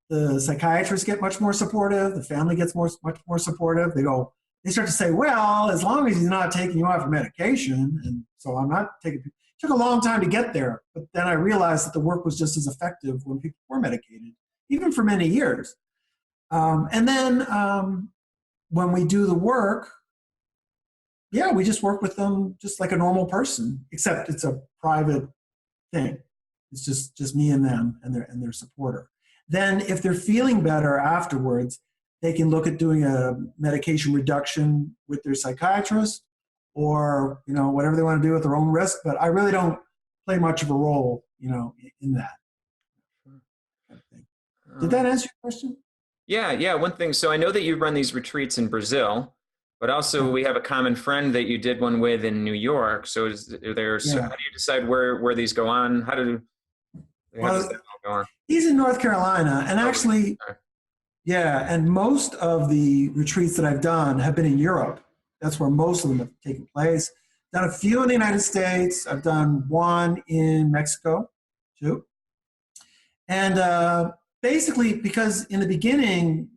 the psychiatrists get much more supportive, the family gets much more supportive. They start to say, well, as long as he's not taking you off of medication, and so I'm not taking, it took a long time to get there, but then I realized that the work was just as effective when people were medicated, even for many years. And then when we do the work, we just work with them just like a normal person, except it's a private thing. It's just me and them and their supporter. Then if they're feeling better afterwards, they can look at doing a medication reduction with their psychiatrist, or whatever they want to do at their own risk. But I really don't play much of a role, in that. Did that answer your question? Yeah. One thing. So I know that you run these retreats in Brazil, but also we have a common friend that you did one with in New York. So how do you decide where these go on? How does that go on? He's in North Carolina, and actually, and most of the retreats that I've done have been in Europe. That's where most of them have taken place. Done a few in the United States. I've done one in Mexico, too. And basically, because in the beginning,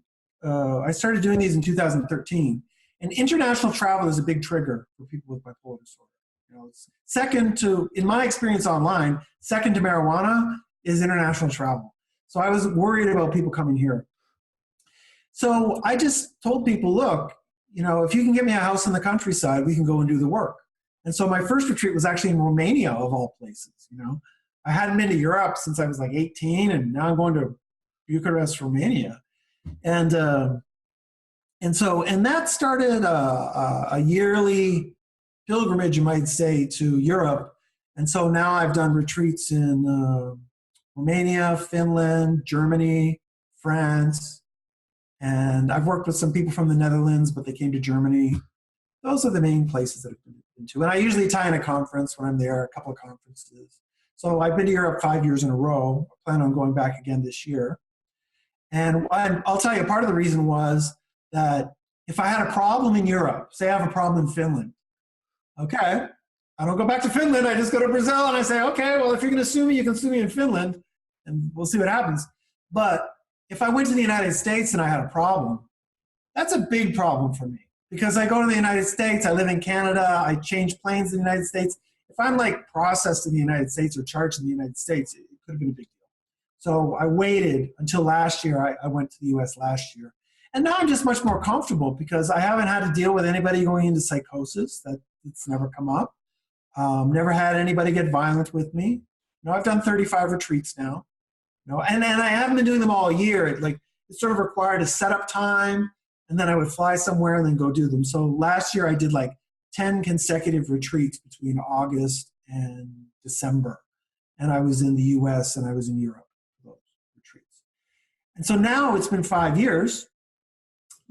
I started doing these in 2013, and international travel is a big trigger for people with bipolar disorder. It's second to, in my experience online, second to marijuana is international travel. So I was worried about people coming here. So I just told people, look, if you can get me a house in the countryside, we can go and do the work. And so my first retreat was actually in Romania, of all places. I hadn't been to Europe since I was like 18, and now I'm going to Bucharest, Romania. And that started a yearly pilgrimage, you might say, to Europe. And so now I've done retreats in Romania, Finland, Germany, France, and I've worked with some people from the Netherlands, but they came to Germany. Those are the main places that I've been to. And I usually tie in a conference when I'm there, a couple of conferences. So I've been to Europe 5 years in a row. I plan on going back again this year. And I'll tell you, part of the reason was that if I had a problem in Europe, say I have a problem in Finland, okay, I don't go back to Finland. I just go to Brazil and I say, okay, well, if you're going to sue me, you can sue me in Finland and we'll see what happens. But if I went to the United States and I had a problem, that's a big problem for me because I go to the United States, I live in Canada, I change planes in the United States. If I'm like processed in the United States or charged in the United States, it could have been a big deal. So I waited until last year. I went to the US last year. And now I'm just much more comfortable because I haven't had to deal with anybody going into psychosis. It's never come up. Never had anybody get violent with me. I've done 35 retreats now. And I haven't been doing them all year. It sort of required a setup time, and then I would fly somewhere and then go do them. So last year I did like 10 consecutive retreats between August and December. And I was in the US and I was in Europe for those retreats. And so now it's been 5 years.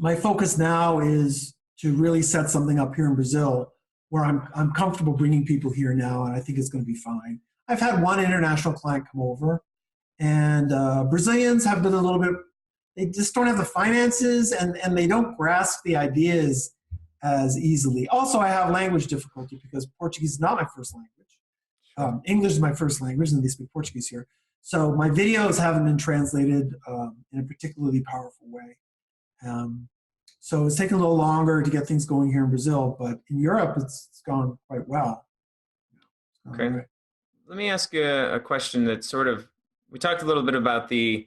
My focus now is to really set something up here in Brazil where I'm comfortable bringing people here now, and I think it's going to be fine. I've had one international client come over, and Brazilians have been a little bit, they just don't have the finances, and they don't grasp the ideas as easily. Also, I have language difficulty because Portuguese is not my first language. English is my first language, and they speak Portuguese here. So my videos haven't been translated in a particularly powerful way. So it's taken a little longer to get things going here in Brazil, but in Europe, it's gone quite well. Okay. Right. Let me ask you a question that we talked a little bit about the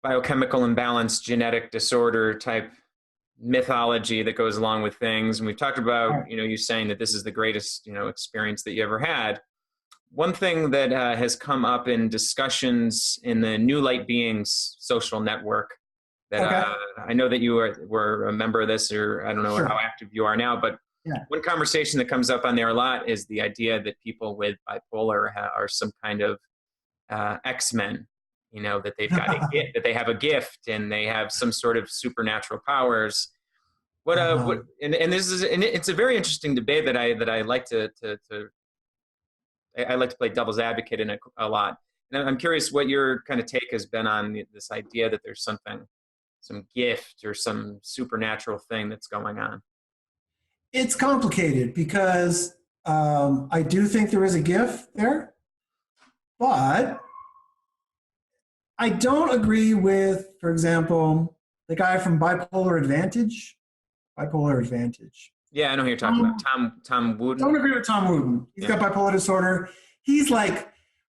biochemical imbalance, genetic disorder type mythology that goes along with things. And we've talked about, you saying that this is the greatest, experience that you ever had. One thing that has come up in discussions in the New Light Beings social network that I know that you were a member of this, or I don't know how active you are now, but one conversation that comes up on there a lot is the idea that people with bipolar are some kind of X-Men, that they've got that they have a gift and they have some sort of supernatural powers. And it's a very interesting debate that I like to I like to play devil's advocate in it a lot. And I'm curious what your kind of take has been on this idea that there's some gift or some supernatural thing that's going on. It's complicated because I do think there is a gift there, but I don't agree with, for example, the guy from Bipolar Advantage. Yeah, I know who you're talking about. Tom Wooden. Don't agree with Tom Wooden. He's got bipolar disorder. He's like,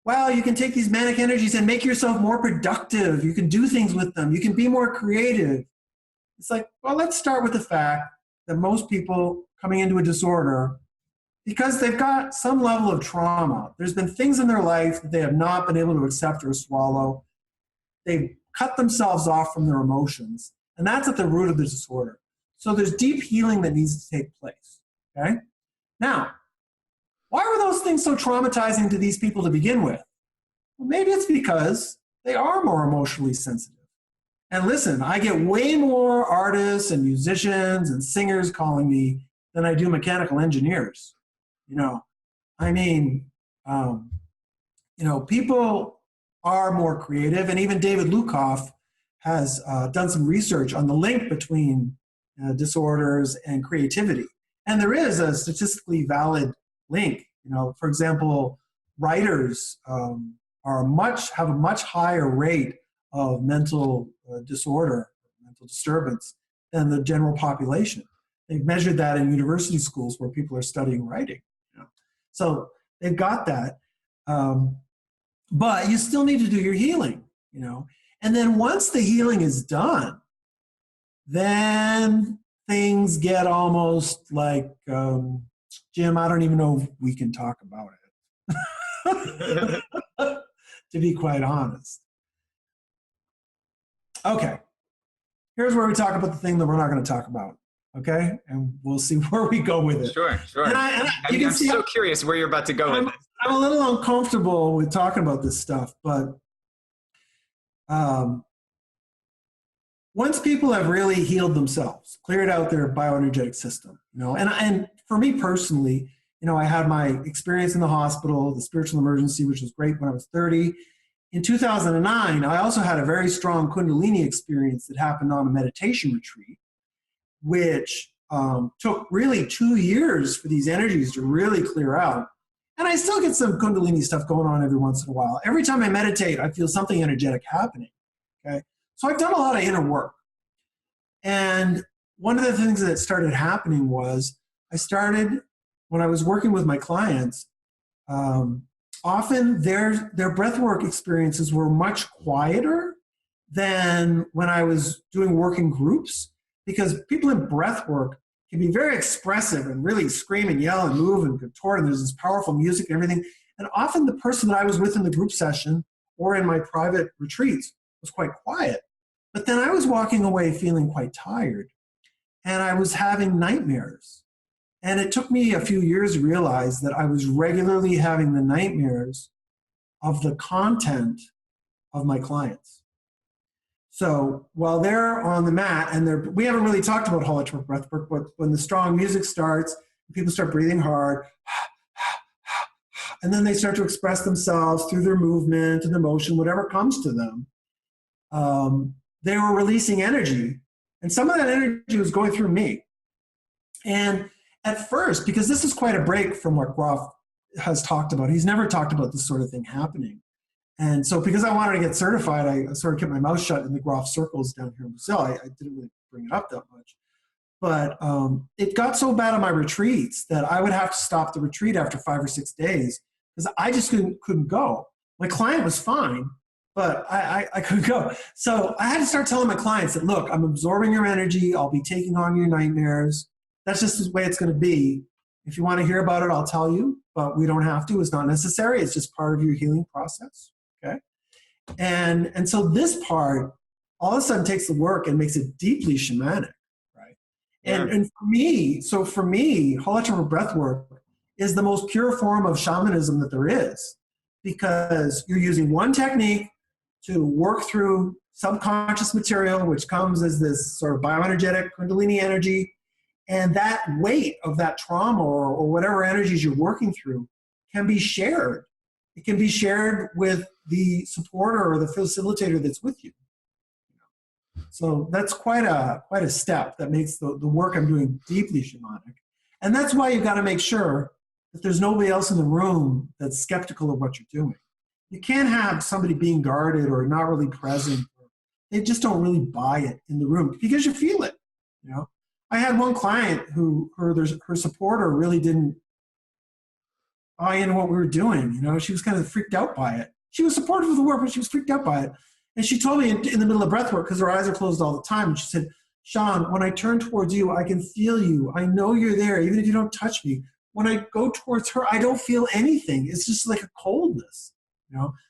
wow, you can take these manic energies and make yourself more productive. You can do things with them. You can be more creative. It's like, well, let's start with the fact that most people coming into a disorder, because they've got some level of trauma, there's been things in their life that they have not been able to accept or swallow. They've cut themselves off from their emotions, and that's at the root of the disorder. So there's deep healing that needs to take place, okay? Now, why were those things so traumatizing to these people to begin with? Well, maybe it's because they are more emotionally sensitive. And listen, I get way more artists and musicians and singers calling me than I do mechanical engineers. People are more creative. And even David Lukoff has done some research on the link between disorders and creativity. And there is a statistically valid link. For example, writers have a much higher rate of mental disorder, mental disturbance than the general population. They've measured that in university schools where people are studying writing. So they've got that. But you still need to do your healing, And then once the healing is done, then things get almost like, Jim, I don't even know if we can talk about it, to be quite honest. Okay, here's where we talk about the thing that we're not going to talk about, okay? And we'll see where we go with it. Sure. I'm so curious where you're about to go with it. I'm a little uncomfortable with talking about this stuff, but once people have really healed themselves, cleared out their bioenergetic system, and for me personally, I had my experience in the hospital, the spiritual emergency, which was great when I was 30. In 2009, I also had a very strong Kundalini experience that happened on a meditation retreat, which took really 2 years for these energies to really clear out. And I still get some Kundalini stuff going on every once in a while. Every time I meditate, I feel something energetic happening. Okay, so I've done a lot of inner work. And one of the things that started happening was when I was working with my clients, often their breathwork experiences were much quieter than when I was doing work in groups, because people in breathwork can be very expressive and really scream and yell and move and contort, and there's this powerful music and everything. And often the person that I was with in the group session or in my private retreats was quite quiet. But then I was walking away feeling quite tired, and I was having nightmares. And it took me a few years to realize that I was regularly having the nightmares of the content of my clients. So while they're on the mat, and we haven't really talked about holotropic breathwork, but when the strong music starts, people start breathing hard, and then they start to express themselves through their movement and emotion, whatever comes to them. They were releasing energy, and some of that energy was going through me. And at first, because this is quite a break from what Groff has talked about, he's never talked about this sort of thing happening. And so because I wanted to get certified, I sort of kept my mouth shut in the Groff circles down here in Brazil. I didn't really bring it up that much. But it got so bad on my retreats that I would have to stop the retreat after 5 or 6 days because I just couldn't go. My client was fine, but I couldn't go. So I had to start telling my clients that, look, I'm absorbing your energy. I'll be taking on your nightmares. That's just the way it's going to be. If you want to hear about it, I'll tell you, but we don't have to. It's not necessary. It's just part of your healing process. Okay. And so this part all of a sudden takes the work and makes it deeply shamanic, right? Yeah. And for me, holotropic breathwork is the most pure form of shamanism that there is, because you're using one technique to work through subconscious material, which comes as this sort of bioenergetic Kundalini energy. And that weight of that trauma or whatever energies you're working through can be shared. It can be shared with the supporter or the facilitator that's with you. So that's quite a step that makes the work I'm doing deeply shamanic. And that's why you've got to make sure that there's nobody else in the room that's skeptical of what you're doing. You can't have somebody being guarded or not really present. They just don't really buy it in the room because you feel it. I had one client who her supporter really didn't buy into what we were doing. She was kind of freaked out by it. She was supportive of the work, but she was freaked out by it. And she told me in the middle of breath work, because her eyes are closed all the time, and she said, Sean, when I turn towards you, I can feel you. I know you're there, even if you don't touch me. When I go towards her, I don't feel anything. It's just like a coldness.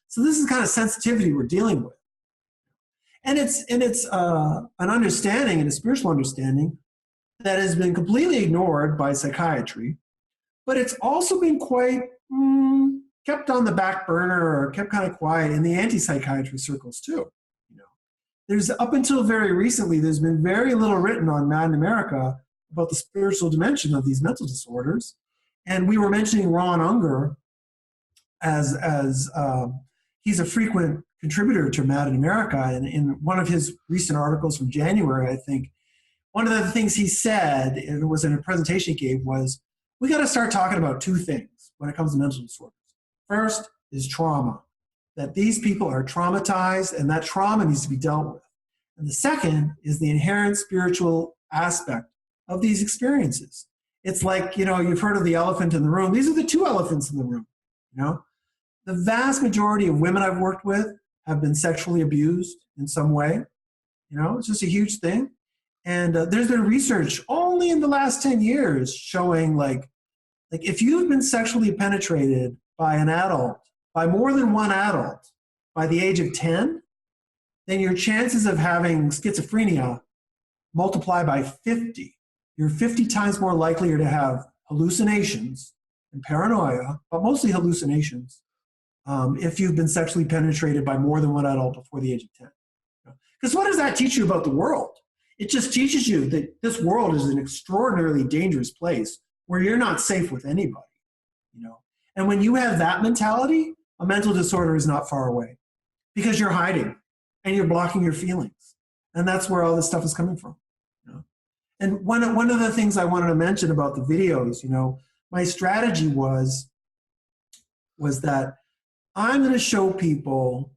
So this is the kind of sensitivity we're dealing with. And it's an understanding, and a spiritual understanding, that has been completely ignored by psychiatry, but it's also been quite kept on the back burner or kept kind of quiet in the anti-psychiatry circles too. There's up until very recently, there's been very little written on Mad in America about the spiritual dimension of these mental disorders. And we were mentioning Ron Unger as he's a frequent contributor to Mad in America. And in one of his recent articles from January, I think, one of the things he said, and it was in a presentation he gave, was we got to start talking about two things when it comes to mental disorders. First is trauma, that these people are traumatized and that trauma needs to be dealt with. And the second is the inherent spiritual aspect of these experiences. It's like, you've heard of the elephant in the room. These are the two elephants in the room. The vast majority of women I've worked with have been sexually abused in some way. It's just a huge thing. And there's been research only in the last 10 years showing like if you've been sexually penetrated by an adult, by more than one adult, by the age of 10, then your chances of having schizophrenia multiply by 50. You're 50 times more likely to have hallucinations and paranoia, but mostly hallucinations, if you've been sexually penetrated by more than one adult before the age of 10. Because what does that teach you about the world? It just teaches you that this world is an extraordinarily dangerous place where you're not safe with anybody, you know. And when you have that mentality, a mental disorder is not far away because you're hiding and you're blocking your feelings. And that's where all this stuff is coming from, you know. And one of the things I wanted to mention about the videos, you know, my strategy was that I'm going to show people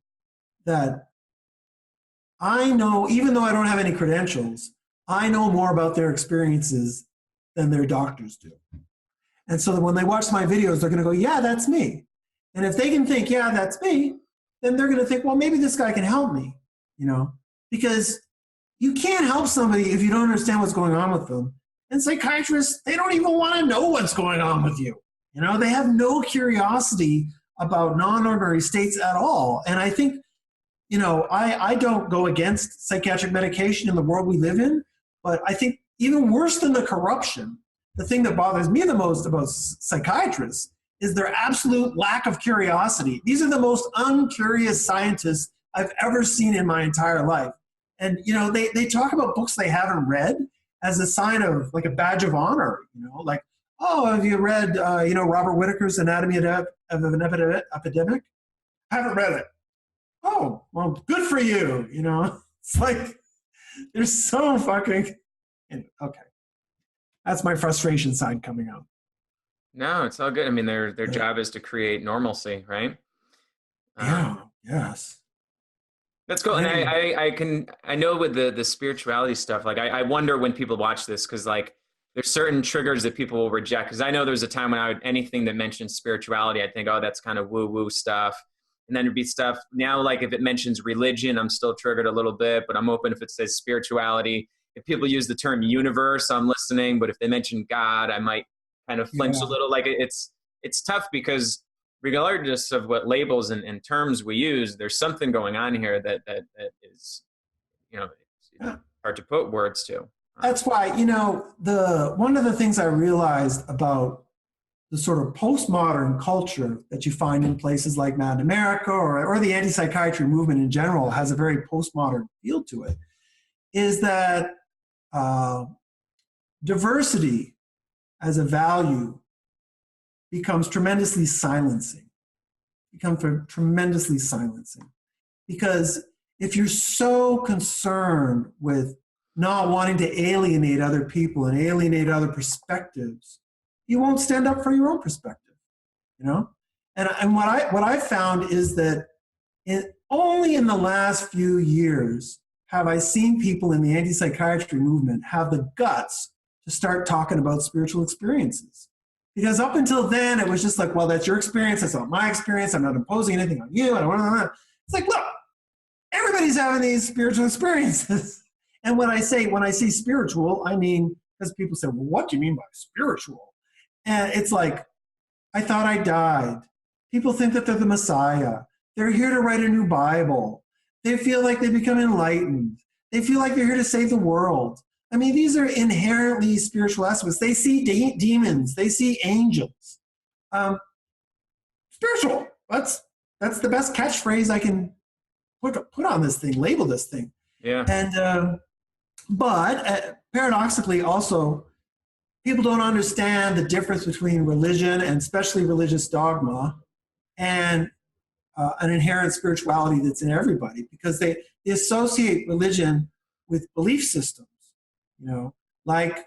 that I know, even though I don't have any credentials, I know more about their experiences than their doctors do. And so that when they watch my videos, they're going to go, yeah, that's me. And if they can think, yeah, that's me, then they're going to think, well, maybe this guy can help me, you know, because you can't help somebody if you don't understand what's going on with them. And psychiatrists, they don't even want to know what's going on with you. You know, they have no curiosity about non-ordinary states at all. And I think, you know, I don't go against psychiatric medication in the world we live in, but I think even worse than the corruption, the thing that bothers me the most about psychiatrists is their absolute lack of curiosity. These are the most uncurious scientists I've ever seen in my entire life. And, you know, they talk about books they haven't read as a sign of, like, a badge of honor, you know, like, oh, have you read, you know, Robert Whitaker's Anatomy of an Epidemic? Haven't read it. Oh, well, good for you, you know. It's like, they're so fucking, okay. That's my frustration side coming out. No, it's all good. I mean, their job is to create normalcy, right? Yeah, yes. That's cool. And I know with the spirituality stuff, like I wonder when people watch this, because like there's certain triggers that people will reject. Because I know there was a time when anything that mentioned spirituality, I think, oh, that's kind of woo-woo stuff. And then there'd be stuff now, like if it mentions religion, I'm still triggered a little bit, but I'm open if it says spirituality. If people use the term universe, I'm listening. But if they mention God, I might kind of flinch a little. Like it's tough because regardless of what labels and terms we use, there's something going on here that is, you know, it's hard to put words to. That's why, you know, one of the things I realized about the sort of postmodern culture that you find in places like Mad America or the anti-psychiatry movement in general has a very postmodern feel to it, is that diversity as a value becomes tremendously silencing. Because if you're so concerned with not wanting to alienate other people and alienate other perspectives, you won't stand up for your own perspective, you know? And what I found is that only in the last few years have I seen people in the anti-psychiatry movement have the guts to start talking about spiritual experiences. Because up until then, it was just like, well, that's your experience. That's not my experience. I'm not imposing anything on you. I don't want to. It's like, look, everybody's having these spiritual experiences. And when I say spiritual, I mean, because people say, well, what do you mean by spiritual? And it's like, I thought I died. People think that they're the Messiah. They're here to write a new Bible. They feel like they become enlightened. They feel like they're here to save the world. I mean, these are inherently spiritual aspects. They see demons. They see angels. Spiritual. That's the best catchphrase I can put on this thing, label this thing. Yeah. And but paradoxically, also, people don't understand the difference between religion and especially religious dogma and an inherent spirituality that's in everybody, because they associate religion with belief systems. You know, like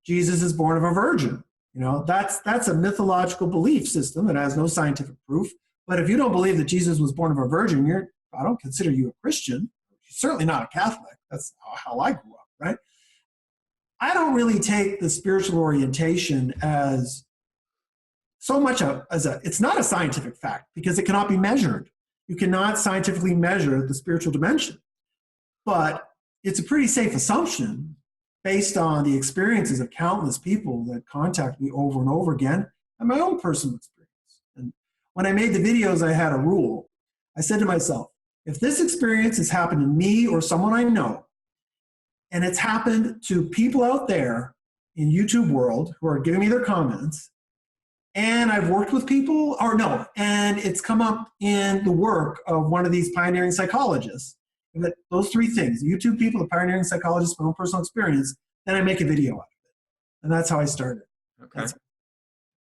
Jesus is born of a virgin. You know, that's a mythological belief system that has no scientific proof. But if you don't believe that Jesus was born of a virgin, I don't consider you a Christian. You're certainly not a Catholic. That's how I grew up, right? I don't really take the spiritual orientation as so much it's not a scientific fact because it cannot be measured. You cannot scientifically measure the spiritual dimension. But it's a pretty safe assumption based on the experiences of countless people that contact me over and over again and my own personal experience. And when I made the videos, I had a rule. I said to myself, if this experience has happened to me or someone I know, and it's happened to people out there in YouTube world who are giving me their comments, and I've worked with people, and it's come up in the work of one of these pioneering psychologists, But those three things, YouTube people, the pioneering psychologist, my own personal experience, then I make a video out of it. And that's how I started. Okay. That's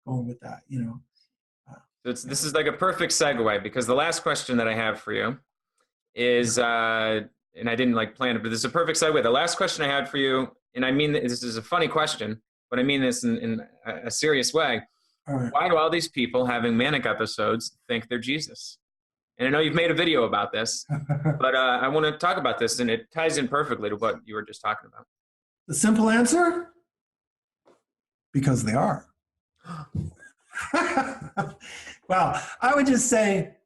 going with that, you know. So this is like a perfect segue, because the last question that I have for you is, and I didn't like plan it, but this is a perfect segue. The last question I had for you, and I mean, this is a funny question, but I mean this in a serious way. All right. Why do all these people having manic episodes think they're Jesus? And I know you've made a video about this, but I want to talk about this, and it ties in perfectly to what you were just talking about. The simple answer? Because they are. Well, I would just say,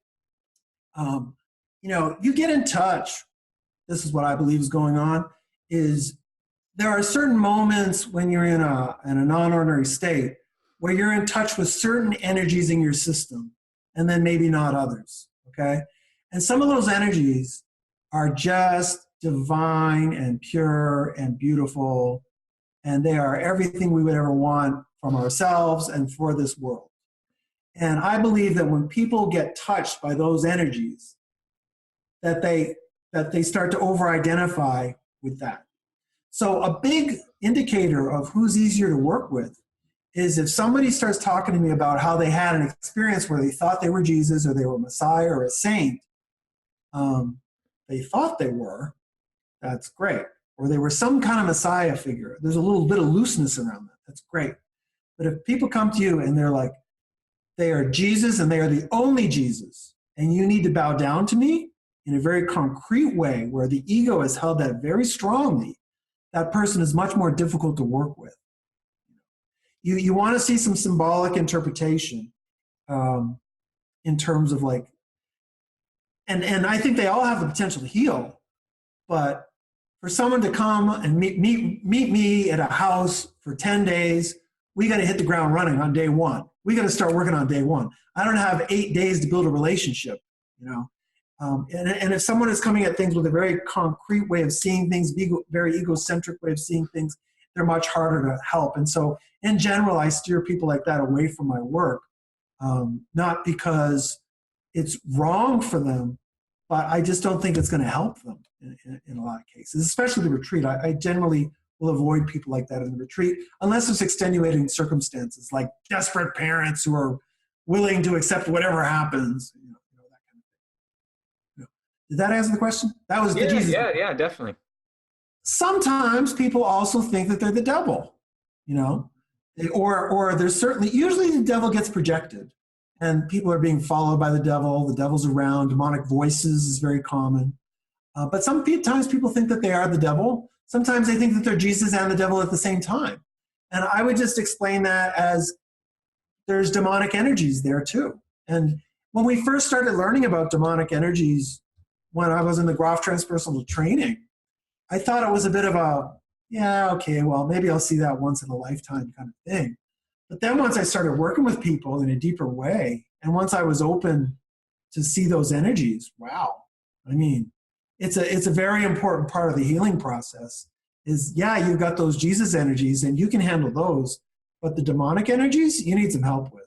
you know, you get in touch. This is what I believe is going on, is there are certain moments when you're in a non-ordinary state where you're in touch with certain energies in your system, and then maybe not others, okay? And some of those energies are just divine and pure and beautiful, and they are everything we would ever want from ourselves and for this world. And I believe that when people get touched by those energies, that they start to over-identify with that. So a big indicator of who's easier to work with is if somebody starts talking to me about how they had an experience where they thought they were Jesus or they were Messiah or a saint, they thought they were, that's great. Or they were some kind of Messiah figure. There's a little bit of looseness around that. That's great. But if people come to you and they're like, they are Jesus and they are the only Jesus, and you need to bow down to me in a very concrete way where the ego has held that very strongly, that person is much more difficult to work with. You want to see some symbolic interpretation in terms of like, and I think they all have the potential to heal, but for someone to come and meet me at a house for 10 days, we got to hit the ground running on day one. We got to start working on day one. I don't have 8 days to build a relationship, you know. And if someone is coming at things with a very concrete way of seeing things, very egocentric way of seeing things, they're much harder to help. And so in general, I steer people like that away from my work, not because it's wrong for them, but I just don't think it's going to help them in a lot of cases, especially the retreat. I generally will avoid people like that in the retreat, unless there's extenuating circumstances, like desperate parents who are willing to accept whatever happens. You know, that kind of thing. You know. Did that answer the question? That was the Jesus. Yeah, definitely. Sometimes people also think that they're the devil, you know, or there's certainly, usually the devil gets projected and people are being followed by the devil's around, demonic voices is very common. But sometimes people think that they are the devil. Sometimes they think that they're Jesus and the devil at the same time. And I would just explain that as there's demonic energies there too. And when we first started learning about demonic energies, when I was in the Groff transpersonal training, I thought it was a bit of a, yeah, okay, well, maybe I'll see that once in a lifetime kind of thing. But then once I started working with people in a deeper way, and once I was open to see those energies, wow. I mean, it's a very important part of the healing process is, yeah, you've got those Jesus energies and you can handle those, but the demonic energies, you need some help with.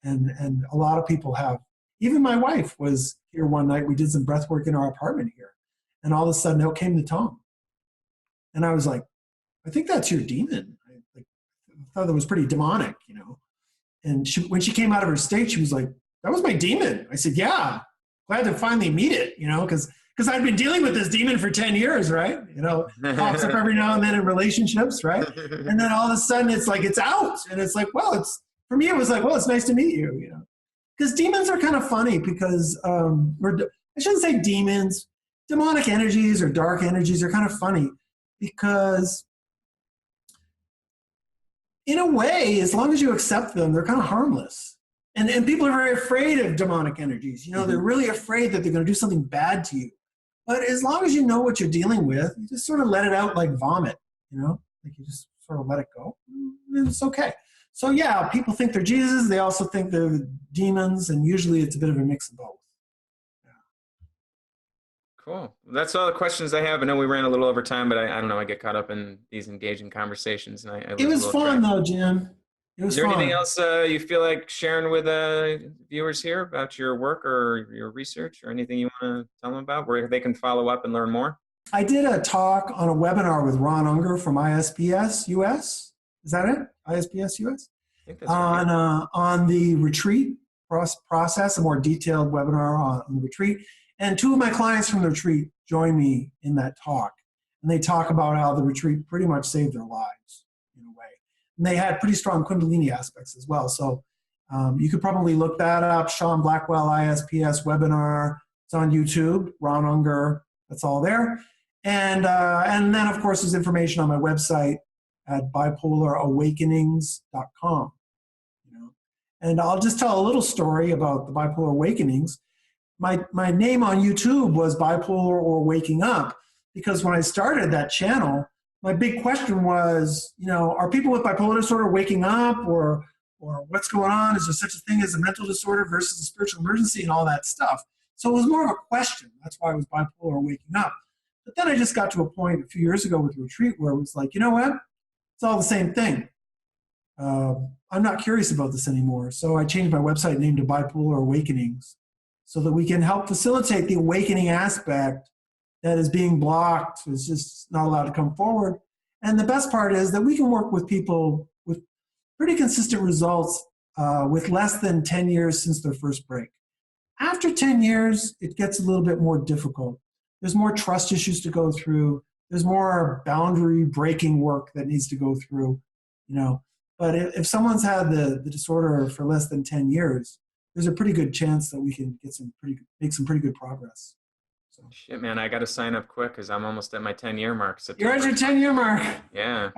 And a lot of people have. Even my wife was here one night. We did some breath work in our apartment here. And all of a sudden, out came the tongue. And I was like, I think that's your demon. I thought that was pretty demonic, you know. And when she came out of her state, she was like, that was my demon. I said, yeah, glad to finally meet it, you know, because I'd been dealing with this demon for 10 years, right? You know, pops up every now and then in relationships, right? And then all of a sudden it's like, it's out. And it's like, well, for me, it was like, well, it's nice to meet you, you know. Because demons are kind of funny because, I shouldn't say demons, demonic energies or dark energies are kind of funny because in a way, as long as you accept them, they're kind of harmless. And people are very afraid of demonic energies. You know, they're really afraid that they're going to do something bad to you. But as long as you know what you're dealing with, you just sort of let it out like vomit, you know, like you just sort of let it go. And it's okay. So yeah, people think they're Jesus. They also think they're demons. And usually it's a bit of a mix of both. Yeah. Cool. That's all the questions I have. I know we ran a little over time, but I don't know. I get caught up in these engaging conversations. And it was fun though, Jim. It was Is there anything fun. else you feel like sharing with viewers here about your work or your research, or anything you want to tell them about where they can follow up and learn more? I did a talk on a webinar with Ron Unger from ISPS US. Is that it? ISPS US? I think that's right. On the retreat process, a more detailed webinar on the retreat. And two of my clients from the retreat joined me in that talk. And they talk about how the retreat pretty much saved their lives in a way. And they had pretty strong Kundalini aspects as well. So you could probably look that up. Sean Blackwell, ISPS webinar. It's on YouTube. Ron Unger. That's all there. And then, of course, there's information on my website at bipolarawakenings.com. You know? And I'll just tell a little story about the Bipolar Awakenings. My name on YouTube was Bipolar or Waking Up, because when I started that channel, my big question was, are people with bipolar disorder waking up, or what's going on? Is there such a thing as a mental disorder versus a spiritual emergency and all that stuff? So it was more of a question. That's why it was Bipolar or Waking Up. But then I just got to a point a few years ago with the retreat where it was like, you know what? It's all the same thing. I'm not curious about this anymore. So I changed my website name to Bipolar Awakenings so that we can help facilitate the awakening aspect that is being blocked, is just not allowed to come forward. And the best part is that we can work with people with pretty consistent results with less than 10 years since their first break. After 10 years, it gets a little bit more difficult. There's more trust issues to go through. There's more boundary breaking work that needs to go through, But if someone's had the disorder for less than 10 years, there's a pretty good chance that we can make some pretty good progress. So. Shit, man, I got to sign up quick because I'm almost at my 10-year mark. You're at your 10-year mark. Yeah.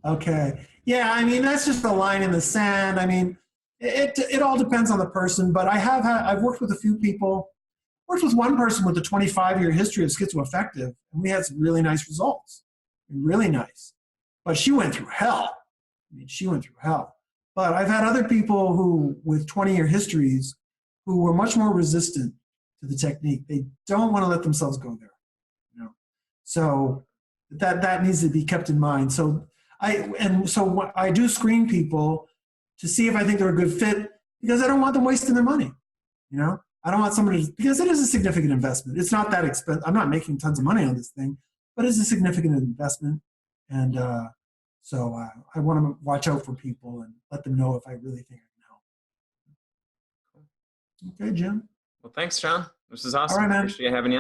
Okay. Yeah, I mean, that's just a line in the sand. I mean, it all depends on the person, but I've worked with a few people. Worked with one person with a 25-year history of schizoaffective, and we had some really nice results. Really nice. But she went through hell. She went through hell. But I've had other people who, with 20-year histories, who were much more resistant to the technique. They don't want to let themselves go there. So that needs to be kept in mind. So I do screen people to see if I think they're a good fit, because I don't want them wasting their money. I don't want somebody because it is a significant investment. It's not that expensive. I'm not making tons of money on this thing, but it's a significant investment. And so I want to watch out for people and let them know if I really think I can help. Okay, Jim. Well, thanks, Sean. This is awesome. All right, man. Appreciate having you on.